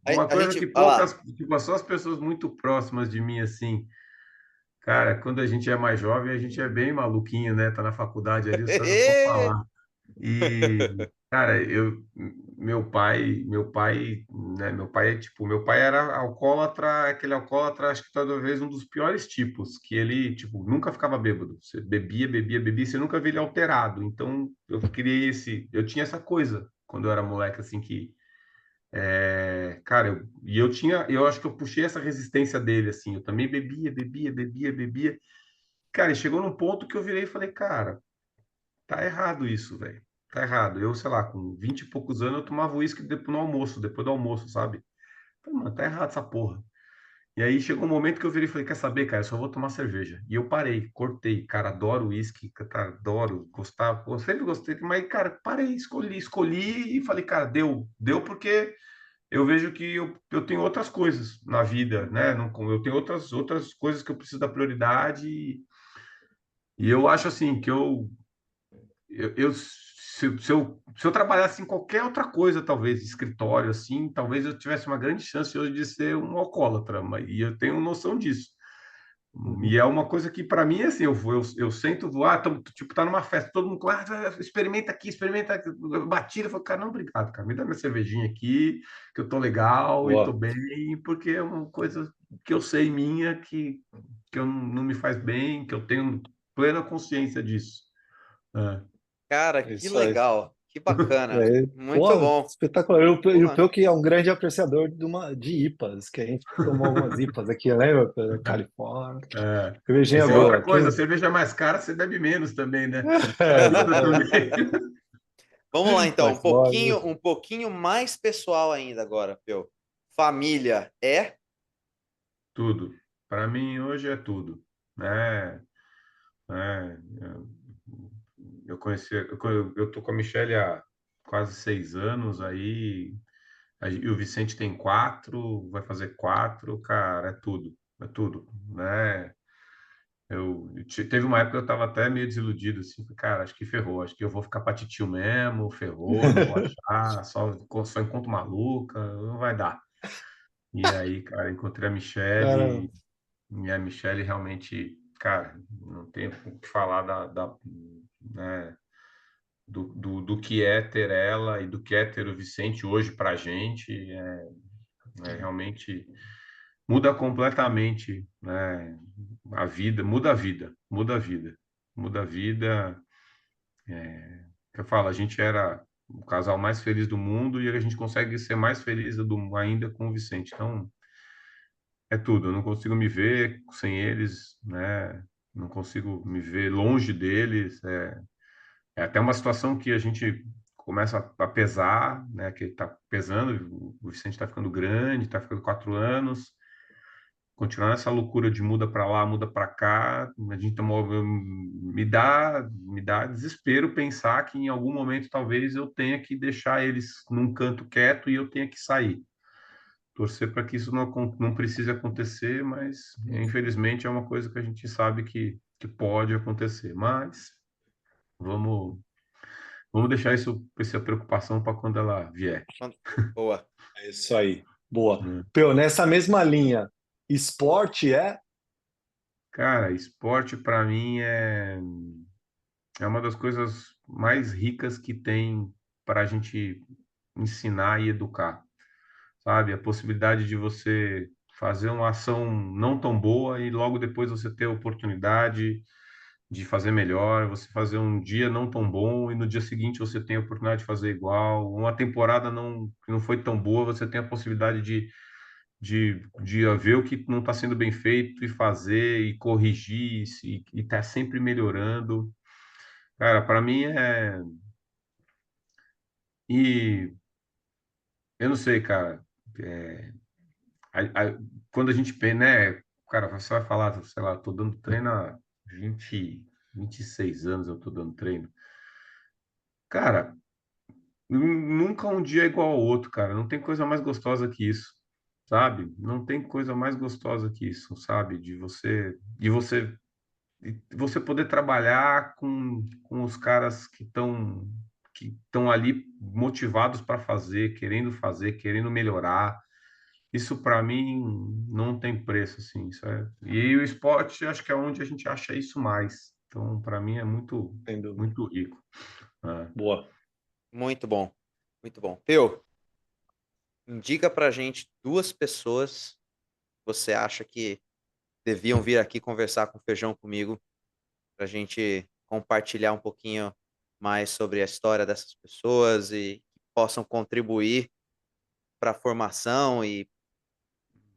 A uma coisa que gente, olha lá. tipo, só as pessoas muito próximas de mim, assim, cara, quando a gente é mais jovem, a gente é bem maluquinho, né? Tá na faculdade ali, os caras não podem falar. E, cara, meu pai é tipo, meu pai era alcoólatra, aquele alcoólatra, acho que talvez um dos piores tipos, que ele, tipo, nunca ficava bêbado. Você bebia, bebia, bebia, você nunca via ele alterado. Então, eu tinha essa coisa quando eu era moleque, assim, cara, eu acho que eu puxei essa resistência dele, assim, eu também bebia, bebia, bebia, bebia. Cara, e chegou num ponto que eu virei e falei, cara, tá errado isso, velho. Tá errado. Eu, sei lá, com 20 e poucos anos, eu tomava uísque depois do almoço, sabe? Falei, mano, tá errado essa porra. E aí chegou um momento que eu virei e falei, quer saber, cara, eu só vou tomar cerveja. E eu parei, cortei. Cara, adoro uísque, cara, adoro, gostava, pô, sempre gostei, mas, cara, parei, escolhi e falei, cara, deu porque eu vejo que eu tenho outras coisas na vida, né? Não, eu tenho outras coisas que eu preciso dar prioridade e eu acho assim que se eu trabalhasse em qualquer outra coisa, talvez escritório, assim, talvez eu tivesse uma grande chance hoje de ser um alcoólatra, e eu tenho noção disso. Uhum. E é uma coisa que, para mim, é assim, eu sento, vou, tipo, tá numa festa, todo mundo, experimenta aqui, experimenta aqui. Batida, eu falo, cara, não, obrigado, cara, me dá minha cervejinha aqui, que eu tô legal e tô Boa. bem, porque é uma coisa que eu sei minha, que eu não me faz bem, que eu tenho plena consciência disso. É. Cara, É que isso aí. legal, que bacana, É, muito pô, bom. espetacular. E o Porra. Peu que é um grande apreciador de IPAs, que a gente tomou algumas IPAs aqui, lembra? Pela Califórnia. É. Cervejinha Essa é outra boa. coisa, a cerveja mais cara, você bebe menos também, né? É, Ajuda exatamente. também. Vamos lá, então, Mais mole. um pouquinho mais pessoal ainda agora, Peu. Família é? Tudo. Para mim, hoje é tudo, né? Eu conheci, eu tô com a Michelle há quase 6 anos, e o Vicente tem 4, vai fazer 4, cara, é tudo, né? Teve uma época que eu estava até meio desiludido, assim, cara, acho que ferrou, acho que eu vou ficar pra titio mesmo, ferrou, não vou achar, só encontro maluca, não vai dar. E aí, cara, encontrei a Cara, Michelle, e a Michelle realmente, cara, não tenho o que falar né, do que é ter ela e do que é ter o Vicente hoje pra gente, realmente muda completamente, né, a vida, muda a vida, muda a vida, muda a vida. Eu falo, a gente era o casal mais feliz do mundo e a gente consegue ser mais feliz ainda com o Vicente. Então, é tudo. Eu não consigo me ver sem eles, né? Não consigo me ver longe deles. É até uma situação que a gente começa a pesar, né? Que está pesando. O Vicente está ficando grande, está ficando 4 anos. Continuar nessa loucura de muda para lá, muda para cá, a gente me dá desespero pensar que em algum momento talvez eu tenha que deixar eles num canto quieto e eu tenha que sair. Torcer para que isso não precise acontecer, mas infelizmente é uma coisa que a gente sabe que pode acontecer. Mas vamos, vamos deixar essa preocupação para quando ela vier. Boa. é isso aí. Boa. Né? Peu, nessa mesma linha, esporte é? Cara, esporte para mim é uma das coisas mais ricas que tem para a gente ensinar e educar, sabe? A possibilidade de você fazer uma ação não tão boa e logo depois você ter a oportunidade de fazer melhor, você fazer um dia não tão bom e no dia seguinte você tem a oportunidade de fazer igual, uma temporada que não foi tão boa, você tem a possibilidade de ver o que não está sendo bem feito e fazer e corrigir e tá sempre melhorando. Cara, para mim e eu não sei, cara. é, Quando a gente pensa, né? Cara, você vai falar, sei lá, tô dando treino há 26 anos, eu tô dando treino. Cara, nunca um dia é igual ao outro, cara. Não tem coisa mais gostosa que isso, sabe? Não tem coisa mais gostosa que isso, sabe? De você poder trabalhar com os caras que estão ali motivados para fazer, querendo melhorar. Isso para mim não tem preço, assim, certo? E o esporte, acho que é onde a gente acha isso mais. Então, para mim é muito, Sem dúvida. muito rico, né? Boa. Muito bom. Muito bom. Peu, indica pra gente 2 pessoas que você acha que deviam vir aqui conversar com Feijão comigo, pra gente compartilhar um pouquinho mais sobre a história dessas pessoas e que possam contribuir para a formação e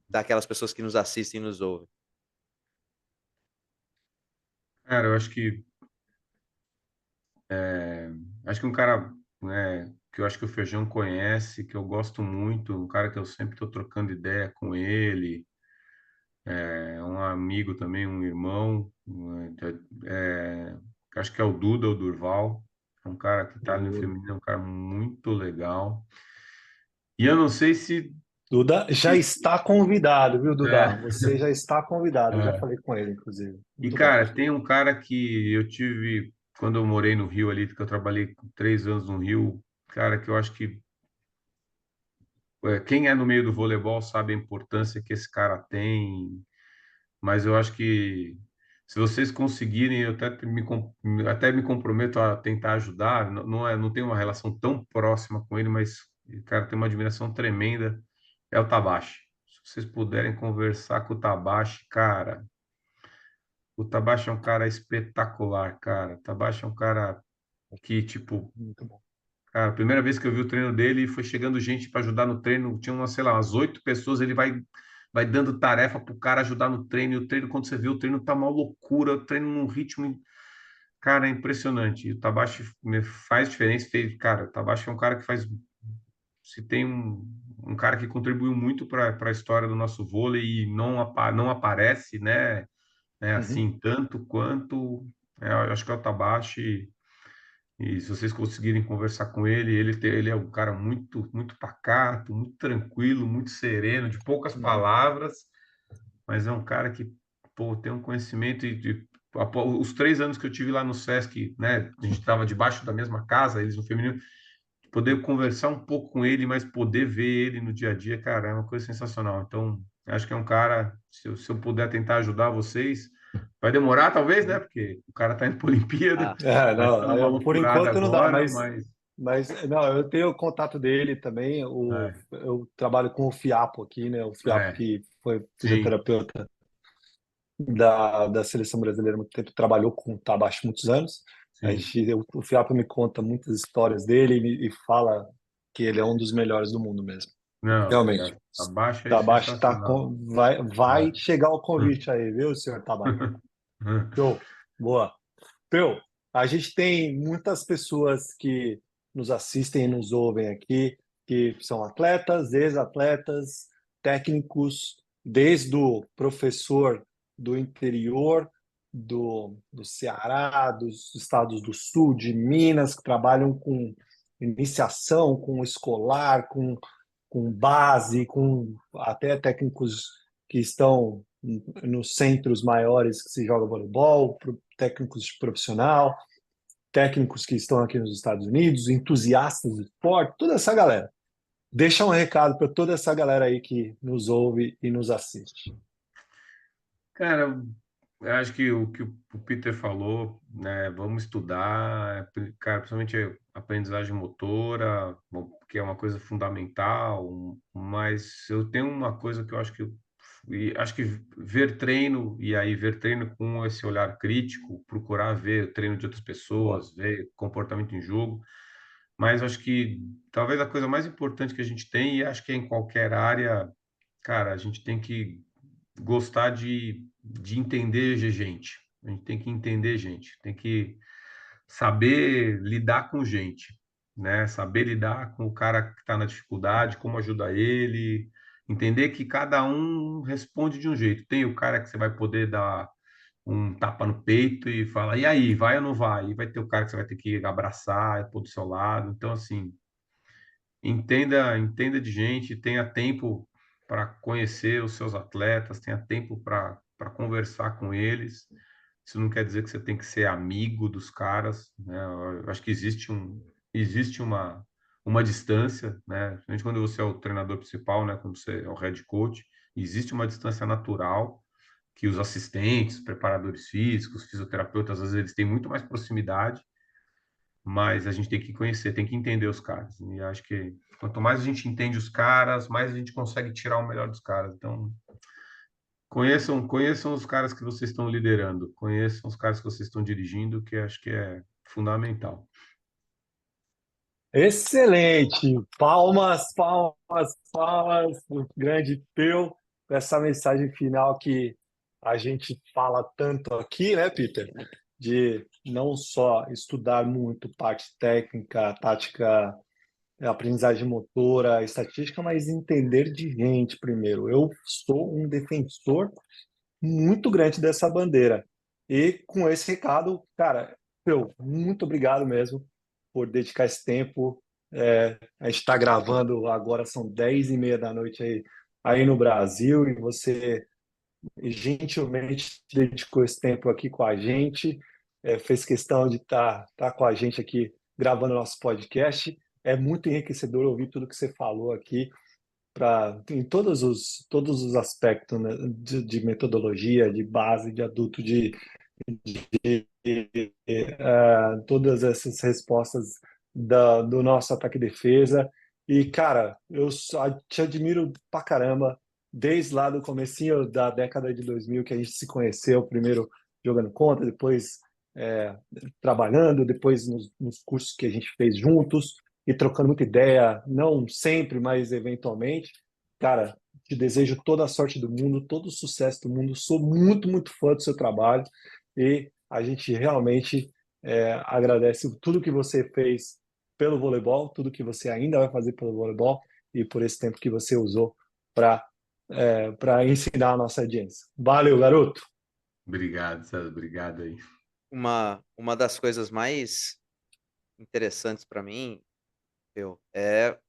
daquelas pessoas que nos assistem e nos ouvem. Cara, acho que um cara, né, que eu acho que o Feijão conhece, que eu gosto muito, um cara que eu sempre estou trocando ideia com ele, um amigo também, um irmão, né, acho que é o Duda, o Durval, é um cara que está ali no Boa. feminino, é um cara muito legal. E eu não sei se, Duda já se- está convidado, viu, Duda? é, Você já está convidado. Eu já é. falei com ele, inclusive. E Muito bom. cara, tem um cara que eu tive quando eu morei no Rio ali, que eu trabalhei 3 anos no Rio, cara, que eu acho que quem é no meio do voleibol sabe a importância que esse cara tem. mas eu acho que se vocês conseguirem, eu até me comprometo a tentar ajudar. Não tenho uma relação tão próxima com ele, mas, cara, tem uma admiração tremenda. É o Tabashi. Se vocês puderem conversar com o Tabashi, cara, o Tabashi é um cara espetacular, cara. O Tabashi é um cara que, tipo, Muito bom. cara, a primeira vez que eu vi o treino dele, foi chegando gente para ajudar no treino. Tinha umas, sei lá, umas 8 pessoas. Ele vai dando tarefa pro cara ajudar no treino. E o treino, quando você vê, o treino tá uma loucura. O treino num ritmo, cara, é impressionante. E o Tabashi faz diferença. Cara, o Tabashi é um cara que faz. Se tem um cara que contribuiu muito para a história do nosso vôlei e não aparece, né, Uhum. assim, tanto quanto. Eu acho que é o Tabashi. E se vocês conseguirem conversar com ele, ele é um cara muito, muito pacato, muito tranquilo, muito sereno, de poucas Uhum. palavras, mas é um cara que, pô, tem um conhecimento os 3 anos que eu tive lá no Sesc, né, a gente estava debaixo da mesma casa, eles no feminino, poder conversar um pouco com ele, mas poder ver ele no dia a dia, cara, é uma coisa sensacional. Então, acho que é um cara, se eu puder tentar ajudar vocês, vai demorar talvez, né, porque o cara tá indo para a Olimpíada, vai estar Não, numa por loucurada enquanto não dá, agora, mas, não, eu tenho o contato dele também. é, Eu trabalho com o Fiapo aqui, né? O Fiapo é, que foi sim, fisioterapeuta da seleção brasileira há muito tempo, trabalhou com o Tabachi muitos anos. sim. O Fiapo me conta muitas histórias dele e fala que ele é um dos melhores do mundo mesmo. Não, Realmente. abaixo é Tabachi sensacional. vai É. chegar o Hum, convite aí, viu, senhor Tabachi? hum, Show. Boa. Peu, a gente tem muitas pessoas que nos assistem e nos ouvem aqui, que são atletas, ex-atletas, técnicos, desde o professor do interior do Ceará, dos estados do Sul, de Minas, que trabalham com iniciação, com escolar, com base, com até técnicos que estão nos centros maiores que se joga voleibol, técnicos de profissional, técnicos que estão aqui nos Estados Unidos, entusiastas do esporte, toda essa galera. Deixa um recado para toda essa galera aí que nos ouve e nos assiste. Cara, eu acho que o o Peter falou, né? Vamos estudar, cara, principalmente a aprendizagem motora, bom, que é uma coisa fundamental, mas eu tenho uma coisa que eu acho acho que ver treino, e aí ver treino com esse olhar crítico, procurar ver o treino de outras Boa. pessoas, ver comportamento em jogo, mas acho que talvez a coisa mais importante que a gente tem, e acho que é em qualquer área, cara, a gente tem que gostar de entender gente. A gente tem que entender gente, tem que saber lidar com gente, né? Saber lidar com o cara que está na dificuldade, como ajudar ele, entender que cada um responde de um jeito. Tem o cara que você vai poder dar um tapa no peito e fala, e aí, vai ou não vai? E vai ter o cara que você vai ter que abraçar e pôr do seu lado. Então, assim, entenda de gente, tenha tempo para conhecer os seus atletas, tenha tempo para conversar com eles. Isso não quer dizer que você tem que ser amigo dos caras, né? Eu acho que existe uma distância, né? Principalmente quando você é o treinador principal, né? Quando você é o head coach, existe uma distância natural que os assistentes, preparadores físicos, fisioterapeutas, às vezes eles têm muito mais proximidade, mas a gente tem que conhecer, tem que entender os caras. E acho que quanto mais a gente entende os caras, mais a gente consegue tirar o melhor dos caras. Então, conheçam os caras que vocês estão liderando, conheçam os caras que vocês estão dirigindo, que acho que é fundamental. Excelente! Palmas, palmas, palmas, o grande Peu, com essa mensagem final que a gente fala tanto aqui, né, Peter? De não só estudar muito parte técnica, tática, aprendizagem motora, estatística, mas entender de gente primeiro. Eu sou um defensor muito grande dessa bandeira. E com esse recado, cara, Peu, muito obrigado mesmo por dedicar esse tempo. A gente está gravando agora, são 10h30 da noite aí no Brasil, e você gentilmente dedicou esse tempo aqui com a gente, fez questão de tá com a gente aqui gravando nosso podcast. É muito enriquecedor ouvir tudo que você falou aqui. em todos os aspectos, né, de metodologia, de base, de adulto, todas essas respostas do nosso ataque e defesa. E, cara, eu te admiro pra caramba, desde lá do comecinho da década de 2000 que a gente se conheceu, primeiro jogando contra, depois é, trabalhando, depois nos cursos que a gente fez juntos e trocando muita ideia, não sempre, mas eventualmente. Cara, te desejo toda a sorte do mundo, todo o sucesso do mundo. Sou muito, muito fã do seu trabalho e a gente realmente agradece tudo que você fez pelo voleibol, tudo que você ainda vai fazer pelo voleibol e por esse tempo que você usou para ensinar a nossa audiência. Valeu, garoto! Obrigado, César. Obrigado aí. Uma das coisas mais interessantes para mim, é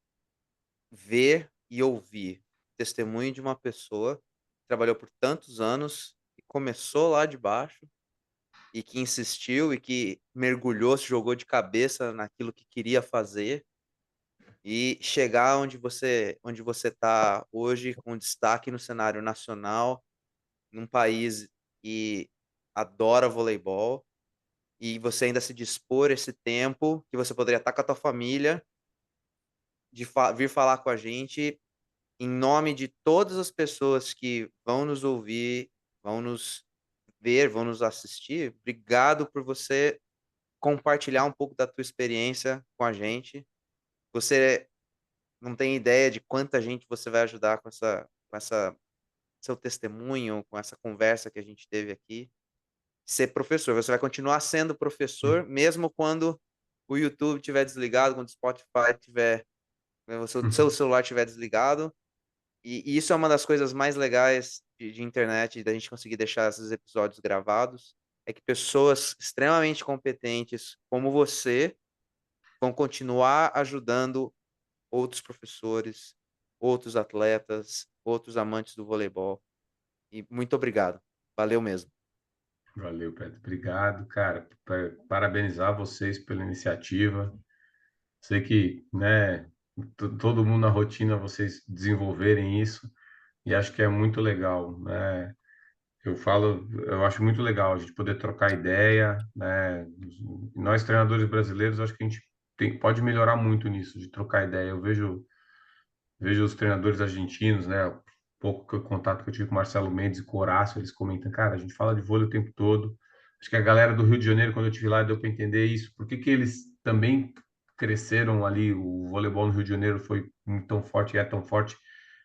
ver e ouvir o testemunho de uma pessoa que trabalhou por tantos anos e começou lá de baixo e que insistiu e que mergulhou, se jogou de cabeça naquilo que queria fazer e chegar onde você está hoje, com destaque no cenário nacional, num país que adora voleibol, e você ainda se dispor esse tempo que você poderia estar com a tua família, de vir falar com a gente em nome de todas as pessoas que vão nos ouvir, vão nos ver, vão nos assistir. Obrigado por você compartilhar um pouco da tua experiência com a gente. Você não tem ideia de quanta gente você vai ajudar com essa seu testemunho, com essa conversa que a gente teve aqui. Ser professor, você vai continuar sendo professor, mesmo quando o YouTube estiver desligado, quando o Spotify tiver, o seu celular estiver desligado. E isso é uma das coisas mais legais de internet, da gente conseguir deixar esses episódios gravados, é que pessoas extremamente competentes como você vão continuar ajudando outros professores, outros atletas, outros amantes do voleibol. E muito obrigado. Valeu mesmo. Valeu, Pedro. Obrigado, cara. Parabenizar vocês pela iniciativa. Sei que, né, todo mundo na rotina, vocês desenvolverem isso, e acho que é muito legal, né? Eu acho muito legal a gente poder trocar ideia, né? Nós, treinadores brasileiros, acho que a gente pode melhorar muito nisso, de trocar ideia. Vejo os treinadores argentinos, né? Contato que eu tive com o Marcelo Mendes e com o Horácio, eles comentam, cara, a gente fala de vôlei o tempo todo. Acho que a galera do Rio de Janeiro, quando eu estive lá, deu para entender isso. Por que que eles também cresceram ali? O voleibol no Rio de Janeiro foi tão forte e é tão forte,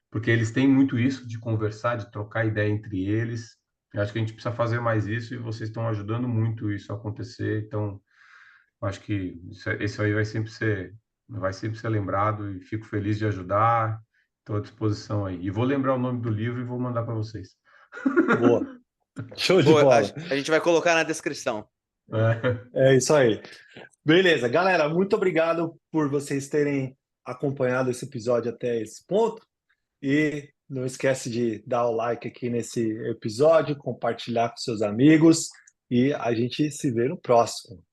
porque eles têm muito isso de conversar, de trocar ideia entre eles. Eu acho que a gente precisa fazer mais isso e vocês estão ajudando muito isso a acontecer. Então, acho que esse aí vai sempre ser lembrado e fico feliz de ajudar. Estou à disposição aí. E vou lembrar o nome do livro e vou mandar para vocês. Boa! Show de Pô, bola! a gente vai colocar na descrição. É isso aí. Beleza, galera, muito obrigado por vocês terem acompanhado esse episódio até esse ponto. E não esquece de dar o like aqui nesse episódio, compartilhar com seus amigos e a gente se vê no próximo.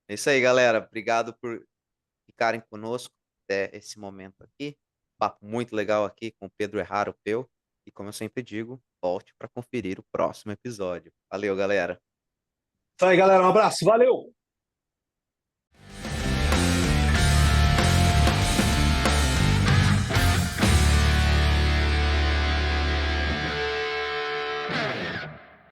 É isso aí, galera. Obrigado por ficarem conosco até esse momento aqui. Papo muito legal aqui com o Pedro Erraro Peu. E como eu sempre digo, volte para conferir o próximo episódio. Valeu, galera. Isso aí, galera, um abraço, valeu!